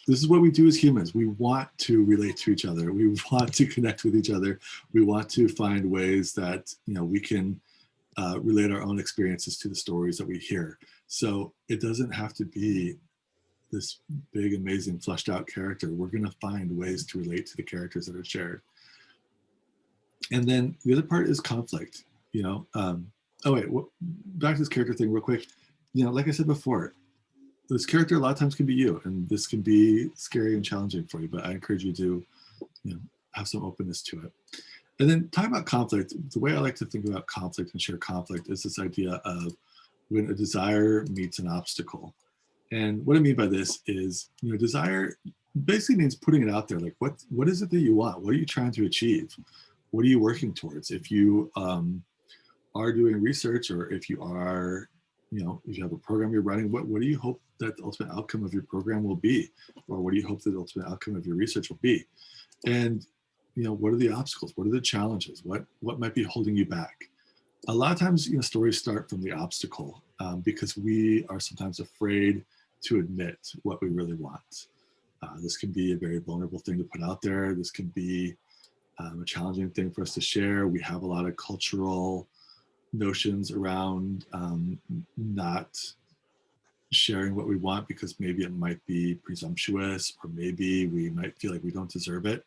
This is what we do as humans. We want to relate to each other. We want to connect with each other. We want to find ways that, you know, we can relate our own experiences to the stories that we hear. So it doesn't have to be this big, amazing, fleshed out character. We're going to find ways to relate to the characters that are shared. And then the other part is conflict, you know. Back to this character thing real quick. You know, like I said before, this character a lot of times can be you, and this can be scary and challenging for you, but I encourage you to, you know, have some openness to it. And then talking about conflict, the way I like to think about conflict and share conflict is this idea of when a desire meets an obstacle. And what I mean by this is, you know, desire basically means putting it out there. Like, what is it that you want? What are you trying to achieve? What are you working towards? If you are doing research, or if you are, you know, if you have a program you're running, what do you hope that the ultimate outcome of your program will be? Or what do you hope that the ultimate outcome of your research will be? And, you know, what are the obstacles? What are the challenges? What might be holding you back? A lot of times, you know, stories start from the obstacle because we are sometimes afraid to admit what we really want. This can be a very vulnerable thing to put out there. This can be a challenging thing for us to share. We have a lot of cultural notions around not sharing what we want because maybe it might be presumptuous, or maybe we might feel like we don't deserve it.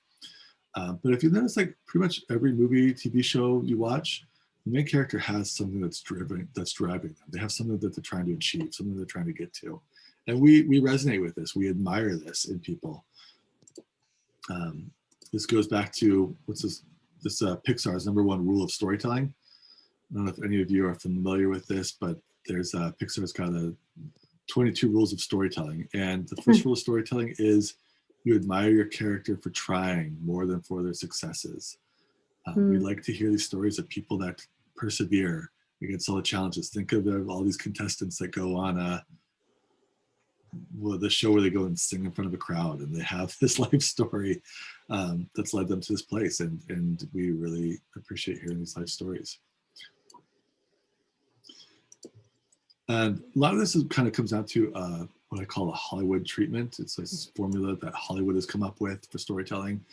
But if you notice, like pretty much every movie, TV show you watch, the main character has something that's driving them. They have something that they're trying to achieve, something they're trying to get to. And we resonate with this. We admire this in people. This goes back to this Pixar's #1 rule of storytelling. I don't know if any of you are familiar with this, but there's Pixar's got 22 rules of storytelling. And the first rule of storytelling is you admire your character for trying more than for their successes. We like to hear these stories of people that persevere against all the challenges. Think of all these contestants that go on the show where they go and sing in front of a crowd, and they have this life story that's led them to this place. And we really appreciate hearing these life stories. And a lot of this kind of comes down to what I call a Hollywood treatment. It's this formula that Hollywood has come up with for storytelling.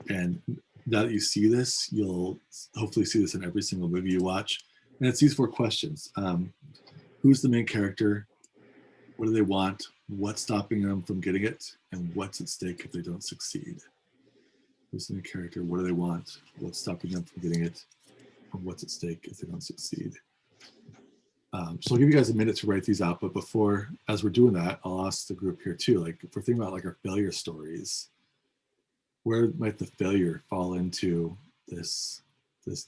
And now that you see this, you'll hopefully see this in every single movie you watch. And it's these 4 questions. Who's the main character? What do they want? What's stopping them from getting it? And what's at stake if they don't succeed? Who's the main character? What do they want? What's stopping them from getting it? And what's at stake if they don't succeed? So I'll give you guys a minute to write these out, but before, as we're doing that, I'll ask the group here too, like if we're thinking about like our failure stories, where might the failure fall into this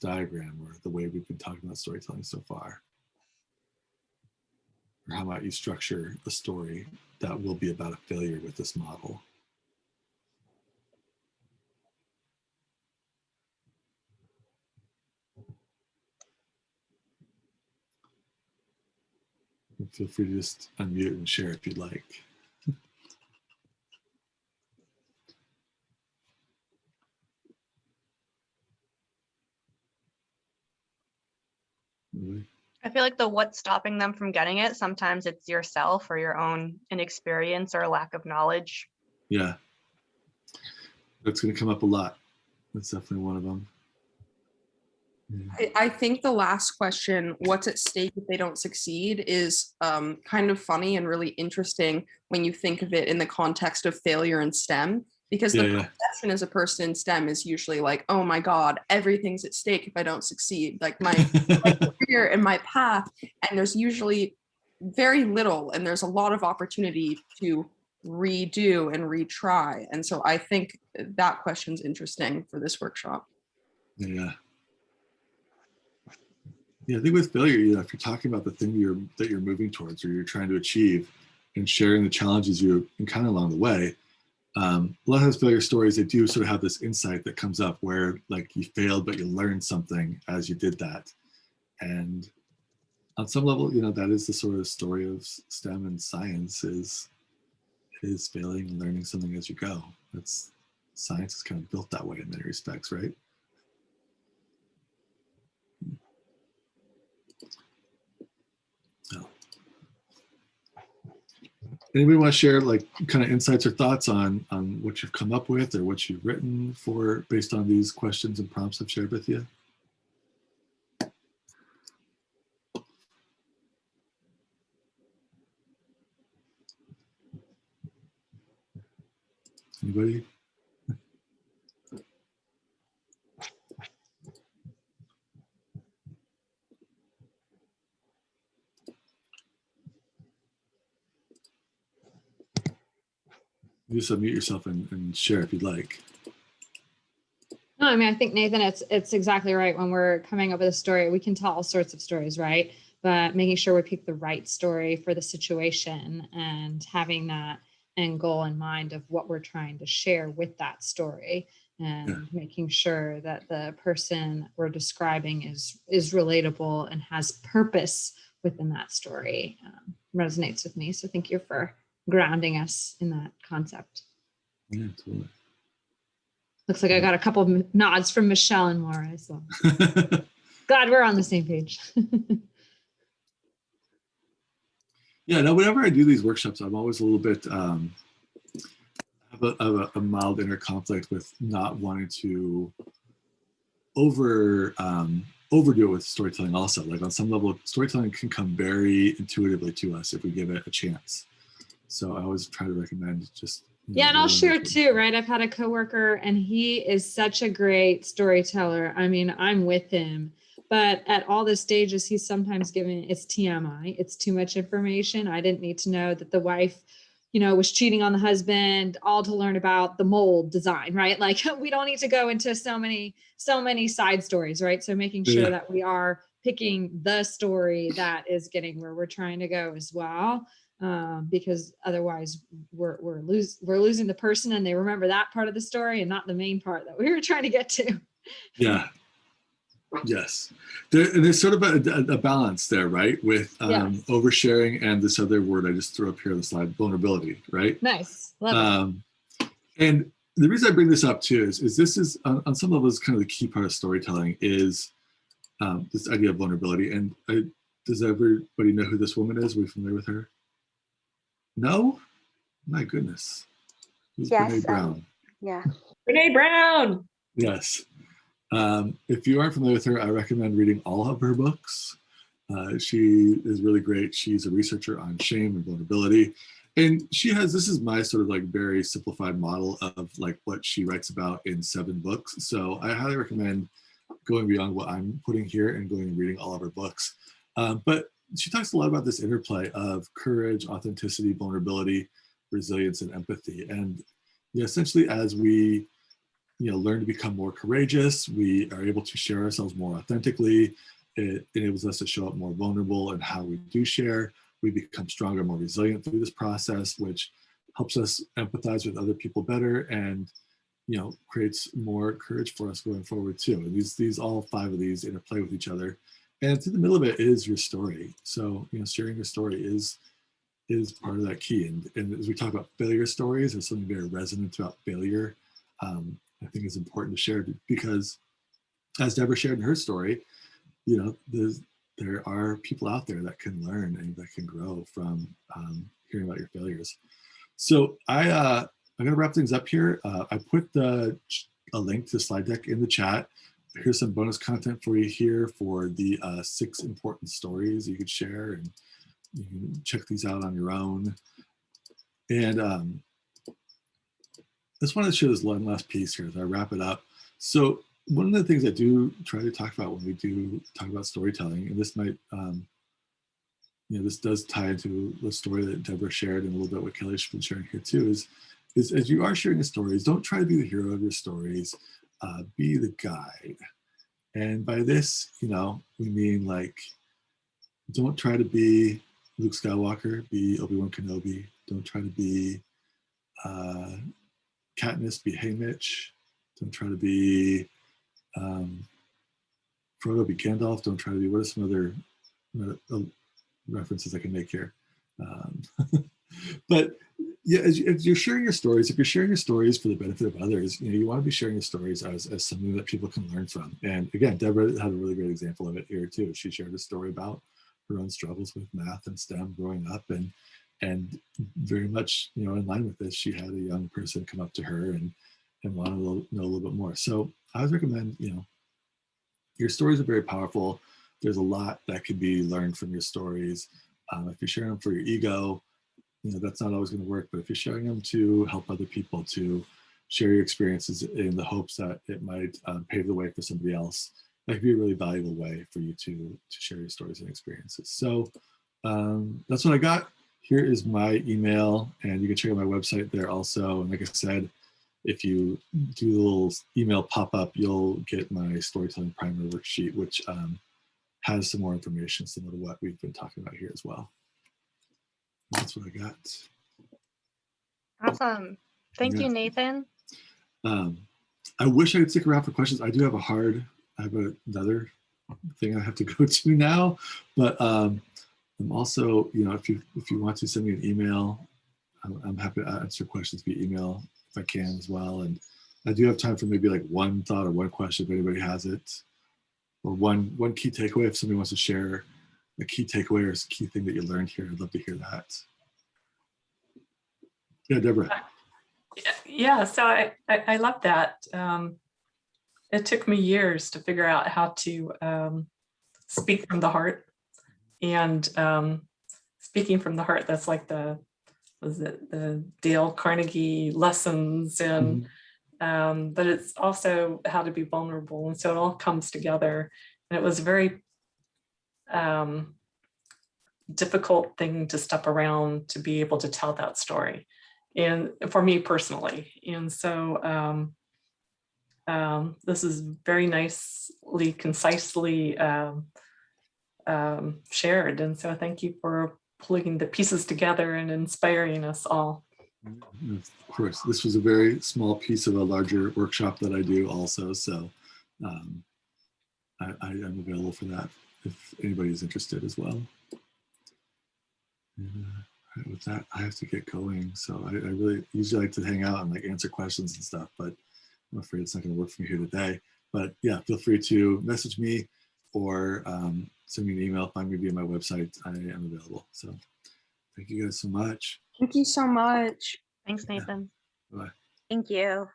diagram, or the way we've been talking about storytelling so far? Or how might you structure a story that will be about a failure with this model? And feel free to just unmute and share if you'd like. I feel like the what's stopping them from getting it, sometimes it's yourself or your own inexperience or lack of knowledge. Yeah. That's going to come up a lot. That's definitely one of them. I think the last question, what's at stake if they don't succeed, is kind of funny and really interesting when you think of it in the context of failure in STEM, because the perception as a person in STEM is usually like, oh my God, everything's at stake if I don't succeed, like my career and my path. And there's usually very little, and there's a lot of opportunity to redo and retry. And so I think that question's interesting for this workshop. Yeah. Yeah, I think with failure, you know, if you're talking about the thing that you're moving towards or you're trying to achieve, and sharing the challenges you encounter along the way, a lot of those failure stories, they do sort of have this insight that comes up where like you failed, but you learned something as you did that. And on some level, you know, that is the sort of story of STEM and science is failing and learning something as you go. That's science is kind of built that way in many respects, right? So, anybody want to share like kind of insights or thoughts on what you've come up with or what you've written for based on these questions and prompts I've shared with you? Anybody? You just unmute yourself and share if you'd like. No, I mean, I think Nathan, it's exactly right. When we're coming up with a story, we can tell all sorts of stories, right? But making sure we pick the right story for the situation and having that end goal in mind of what we're trying to share with that story, and making sure that the person we're describing is relatable and has purpose within that story resonates with me. So thank you for grounding us in that concept. Yeah, totally. Looks like I got a couple of nods from Michelle and Laura. So glad we're on the same page. Yeah, no, whenever I do these workshops, I'm always a little bit have a mild inner conflict with not wanting to overdo it with storytelling also. Like on some level, storytelling can come very intuitively to us if we give it a chance. So I always try to recommend just yeah, and I'll share too, right? I've had a coworker and he is such a great storyteller. I mean, I'm with him, but at all the stages, he's sometimes giving it's TMI. It's too much information. I didn't need to know that the wife, you know, was cheating on the husband, all to learn about the mold design, right? Like we don't need to go into so many side stories, right? So making sure that we are picking the story that is getting where we're trying to go as well. Because otherwise we're losing the person and they remember that part of the story and not the main part that we were trying to get to. Yeah. Yes. There's sort of a balance there, right? With oversharing and this other word I just threw up here on the slide, vulnerability, right? Nice. Love it. And the reason I bring this up too is this is on some levels kind of the key part of storytelling is this idea of vulnerability. And does everybody know who this woman is? Are we familiar with her? No? My goodness. Who's Yes. Brene Brown? Yeah. Brene Brown. Yes. If you aren't familiar with her, I recommend reading all of her books. She is really great. She's a researcher on shame and vulnerability. And this is my sort of like very simplified model of like what she writes about in 7 books. So I highly recommend going beyond what I'm putting here and going and reading all of her books. But she talks a lot about this interplay of courage, authenticity, vulnerability, resilience, and empathy. And essentially, as we learn to become more courageous, we are able to share ourselves more authentically. It enables us to show up more vulnerable in how we do share. We become stronger, more resilient through this process, which helps us empathize with other people better and creates more courage for us going forward too. And these all 5 of these interplay with each other. And to the middle of it is your story. So, sharing your story is part of that key. And as we talk about failure stories, there's something very resonant about failure. I think is important to share because as Deborah shared in her story, the there are people out there that can learn and that can grow from hearing about your failures. So I'm gonna wrap things up here. I put a link to the slide deck in the chat. Here's some bonus content for you here for the 6 important stories you could share, and you can check these out on your own. And I just wanted to share this one last piece here as I wrap it up. So one of the things I do try to talk about when we do talk about storytelling, and this might, this does tie into the story that Deborah shared and a little bit what Kelly's been sharing here too, is as you are sharing the stories, don't try to be the hero of your stories, be the guide. And by this, we mean like, don't try to be Luke Skywalker, be Obi-Wan Kenobi. Don't try to be Katniss, be Haymitch. Don't try to be Frodo, be Gandalf. Don't try to be, what are some other references I can make here? But yeah, as you're sharing your stories, if you're sharing your stories for the benefit of others, you want to be sharing your stories as something that people can learn from. And again, Deborah had a really great example of it here too. She shared a story about her own struggles with math and STEM growing up, and very much, in line with this, she had a young person come up to her and want to know a little bit more. So I would recommend, your stories are very powerful. There's a lot that can be learned from your stories. If you're sharing them for your ego, that's not always going to work. But if you're sharing them to help other people, to share your experiences in the hopes that it might pave the way for somebody else, that could be a really valuable way for you to share your stories and experiences. So that's what I got. Here is my email, and you can check out my website there also. And like I said, if you do the little email pop-up, you'll get my storytelling primer worksheet, which has some more information similar to what we've been talking about here as well. That's what I got. Awesome. Thank you, Nathan. I wish I could stick around for questions. I do have another thing I have to go to now, but I'm also, if you want to send me an email, I'm happy to answer questions via email if I can as well. And I do have time for maybe like one thought or one question if anybody has it, or one key takeaway if somebody wants to share a key takeaway or a key thing that you learned here. I'd love to hear that. Yeah, Deborah. Yeah, so I love that. It took me years to figure out how to speak from the heart. And speaking from the heart, that's like the Dale Carnegie lessons, and but it's also how to be vulnerable. And so it all comes together. And it was a very difficult thing to step around to be able to tell that story, and for me personally. And so this is very nicely, concisely shared. And so thank you for pulling the pieces together and inspiring us all. Of course, this was a very small piece of a larger workshop that I do also. So I am available for that if anybody's interested as well. Right, with that, I have to get going. So I really usually like to hang out and like answer questions and stuff, but I'm afraid it's not going to work for me here today. But yeah, feel free to message me or send me an email, find me via my website. I am available. So thank you guys so much. Thank you so much. Thanks, Nathan. Bye. Thank you.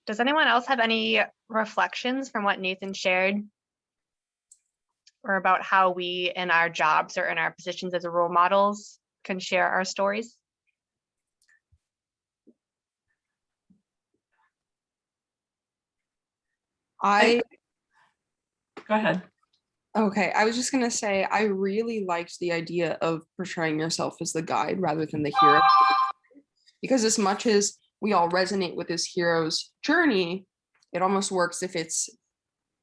Does anyone else have any reflections from what Nathan shared, or about how we in our jobs or in our positions as role models can share our stories? Go ahead. Okay, I was just gonna say, I really liked the idea of portraying yourself as the guide rather than the hero. Because as much as we all resonate with this hero's journey, it almost works if it's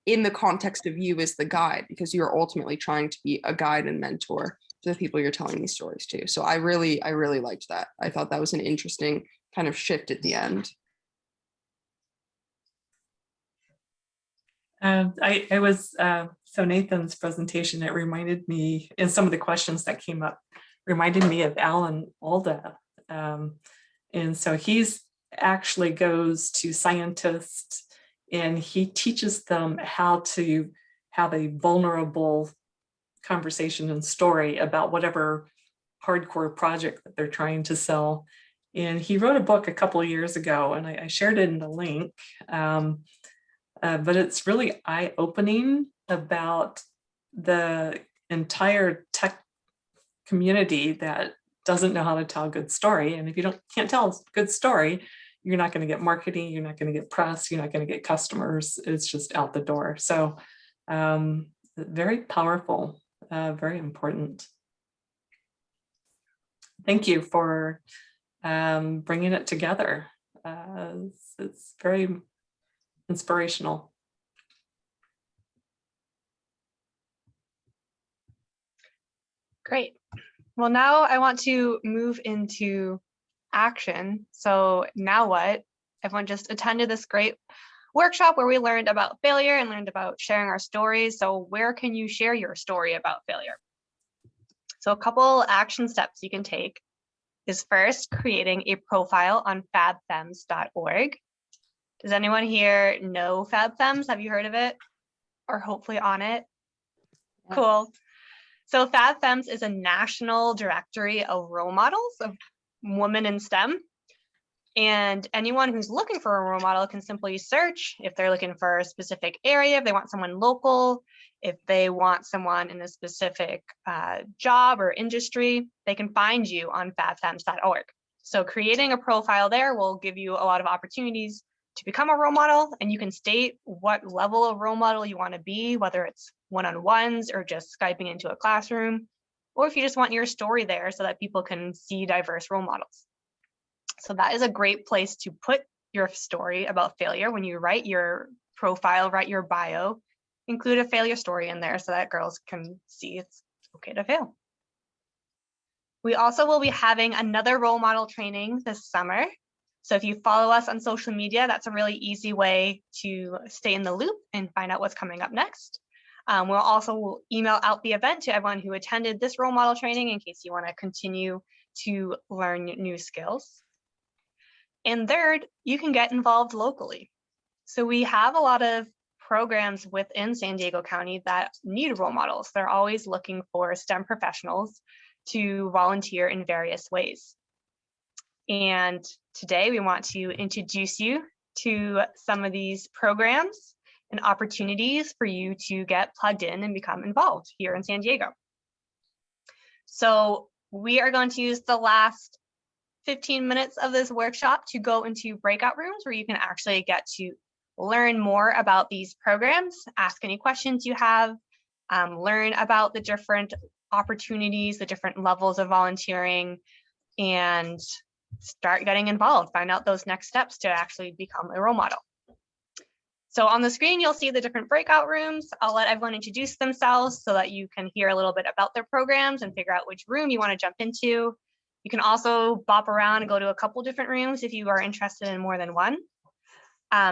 in the context of you as the guide, because you're ultimately trying to be a guide and mentor to the people you're telling these stories to. So I really liked that. I thought that was an interesting kind of shift at the end. So Nathan's presentation, it reminded me, and some of the questions that came up reminded me of Alan Alda. And so he's actually goes to scientists and he teaches them how to have a vulnerable conversation and story about whatever hardcore project that they're trying to sell. And he wrote a book a couple of years ago, and I shared it in the link. But it's really eye-opening about the entire tech community that doesn't know how to tell a good story. And if you can't tell a good story, you're not going to get marketing, you're not going to get press, you're not going to get customers. It's just out the door. So very powerful, very important. Thank you for bringing it together. It's very inspirational. Great. Well, now I want to move into action. So now what? Everyone just attended this great workshop where we learned about failure and learned about sharing our stories. So where can you share your story about failure? So a couple action steps you can take is first creating a profile on fabfems.org. Does anyone here know FabFems? Have you heard of it or hopefully on it? Yeah. Cool. So FabFems is a national directory of role models of women in STEM. And anyone who's looking for a role model can simply search if they're looking for a specific area, if they want someone local, if they want someone in a specific job or industry, they can find you on fabfems.org. So creating a profile there will give you a lot of opportunities to become a role model, and you can state what level of role model you want to be, whether it's one-on-ones or just Skyping into a classroom, or if you just want your story there so that people can see diverse role models. So that is a great place to put your story about failure. When you write your profile, write your bio, include a failure story in there so that girls can see it's okay to fail. We also will be having another role model training this summer. So if you follow us on social media, that's a really easy way to stay in the loop and find out what's coming up next. We'll also email out the event to everyone who attended this role model training in case you want to continue to learn new skills. And third, you can get involved locally. So we have a lot of programs within San Diego County that need role models. They're always looking for STEM professionals to volunteer in various ways. And today we want to introduce you to some of these programs and opportunities for you to get plugged in and become involved here in San Diego. So we are going to use the last 15 minutes of this workshop to go into breakout rooms where you can actually get to learn more about these programs, ask any questions you have, learn about the different opportunities, the different levels of volunteering, and start getting involved, find out those next steps to actually become a role model. So on the screen, you'll see the different breakout rooms. I'll let everyone introduce themselves so that you can hear a little bit about their programs and figure out which room you want to jump into. You can also bop around and go to a couple different rooms if you are interested in more than one.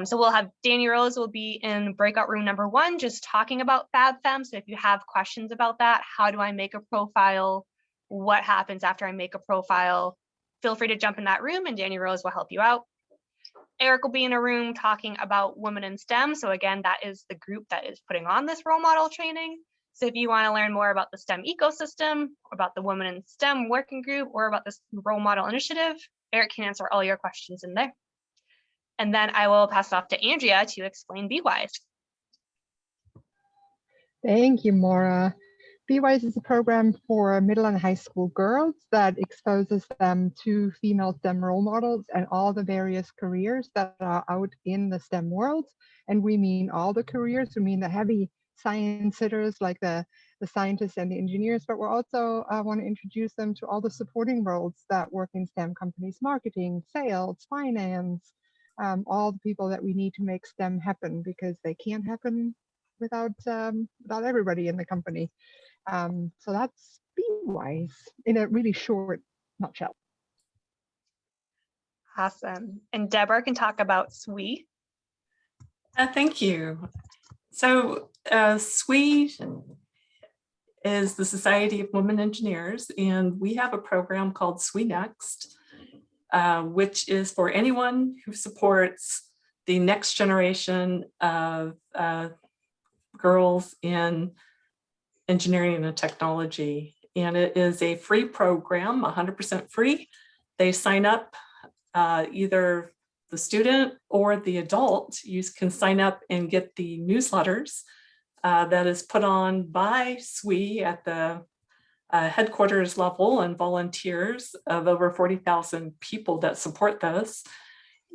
So we'll have Danny Rose will be in breakout room number 1, just talking about FabFem. So if you have questions about that, how do I make a profile? What happens after I make a profile? Feel free to jump in that room and Danny Rose will help you out. Eric will be in a room talking about women in STEM. So again, that is the group that is putting on this role model training. So if you want to learn more about the STEM ecosystem, about the Women in STEM working group, or about this role model initiative, Eric can answer all your questions in there. And then I will pass it off to Andrea to explain BWise. Thank you, Maura. BWise is a program for middle and high school girls that exposes them to female STEM role models and all the various careers that are out in the STEM world. And we mean all the careers. We mean the heavy science hitters like the scientists and the engineers, but we're also want to introduce them to all the supporting roles that work in STEM companies: marketing, sales, finance, all the people that we need to make STEM happen, because they can't happen without everybody in the company. So that's BWise in a really short nutshell. Awesome. And Deborah can talk about SWE. Thank you. So SWE is the Society of Women Engineers, and we have a program called SWE Next, which is for anyone who supports the next generation of girls in engineering and technology. And it is a free program, 100% free. They sign up, either the student or the adult. You can sign up and get the newsletters that is put on by SWE at the headquarters level, and volunteers of over 40,000 people that support this.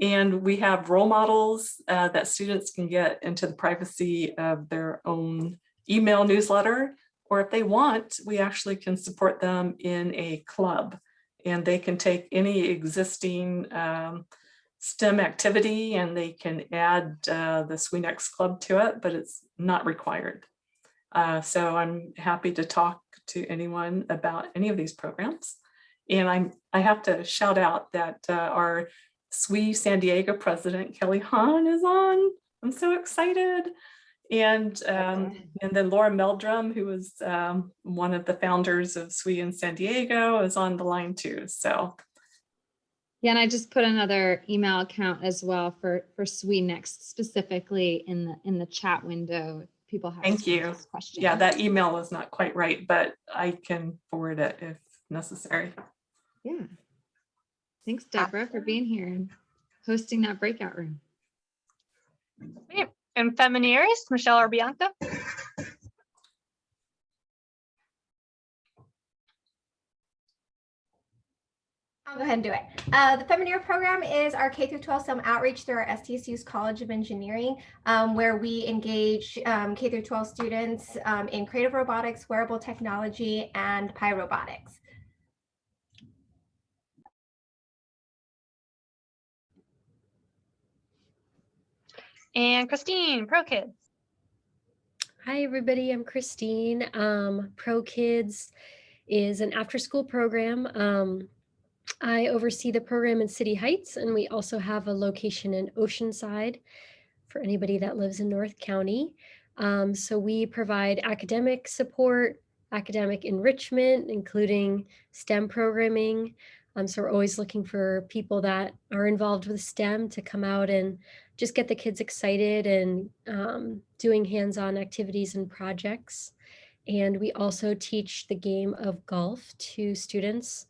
And we have role models that students can get into the privacy of their own email newsletter, or if they want, we actually can support them in a club, and they can take any existing STEM activity and they can add the SWE-Next Club to it, but it's not required. So I'm happy to talk to anyone about any of these programs. And I have to shout out that our SWE San Diego president, Kelly Hahn, is on. I'm so excited. And then Laura Meldrum, who was one of the founders of SWE in San Diego, is on the line too. So yeah, and I just put another email account as well for SWE-Next specifically in the chat window. If people have thank you. Questions. Yeah, that email was not quite right, but I can forward it if necessary. Yeah. Thanks, Deborah, for being here and hosting that breakout room. And Femineers, Michelle or Bianca? I'll go ahead and do it. The Femineer program is our K-12 STEM outreach through our SDSU's College of Engineering, where we engage K-12 students in creative robotics, wearable technology, and pyrobotics. And Christine, Pro Kids. Hi, everybody. I'm Christine. Pro Kids is an after-school program. I oversee the program in City Heights, and we also have a location in Oceanside for anybody that lives in North County. So we provide academic support, academic enrichment, including STEM programming. So we're always looking for people that are involved with STEM to come out and just get the kids excited and doing hands-on activities and projects. And we also teach the game of golf to students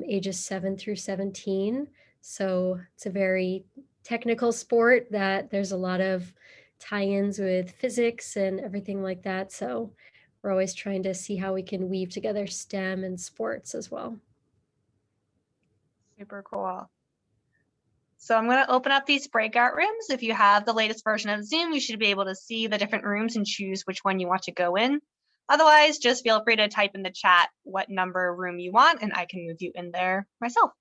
ages 7 through 17. So it's a very technical sport that there's a lot of tie-ins with physics and everything like that. So we're always trying to see how we can weave together STEM and sports as well. Super cool. So I'm going to open up these breakout rooms. If you have the latest version of Zoom, you should be able to see the different rooms and choose which one you want to go in. Otherwise, just feel free to type in the chat what number room you want, and I can move you in there myself.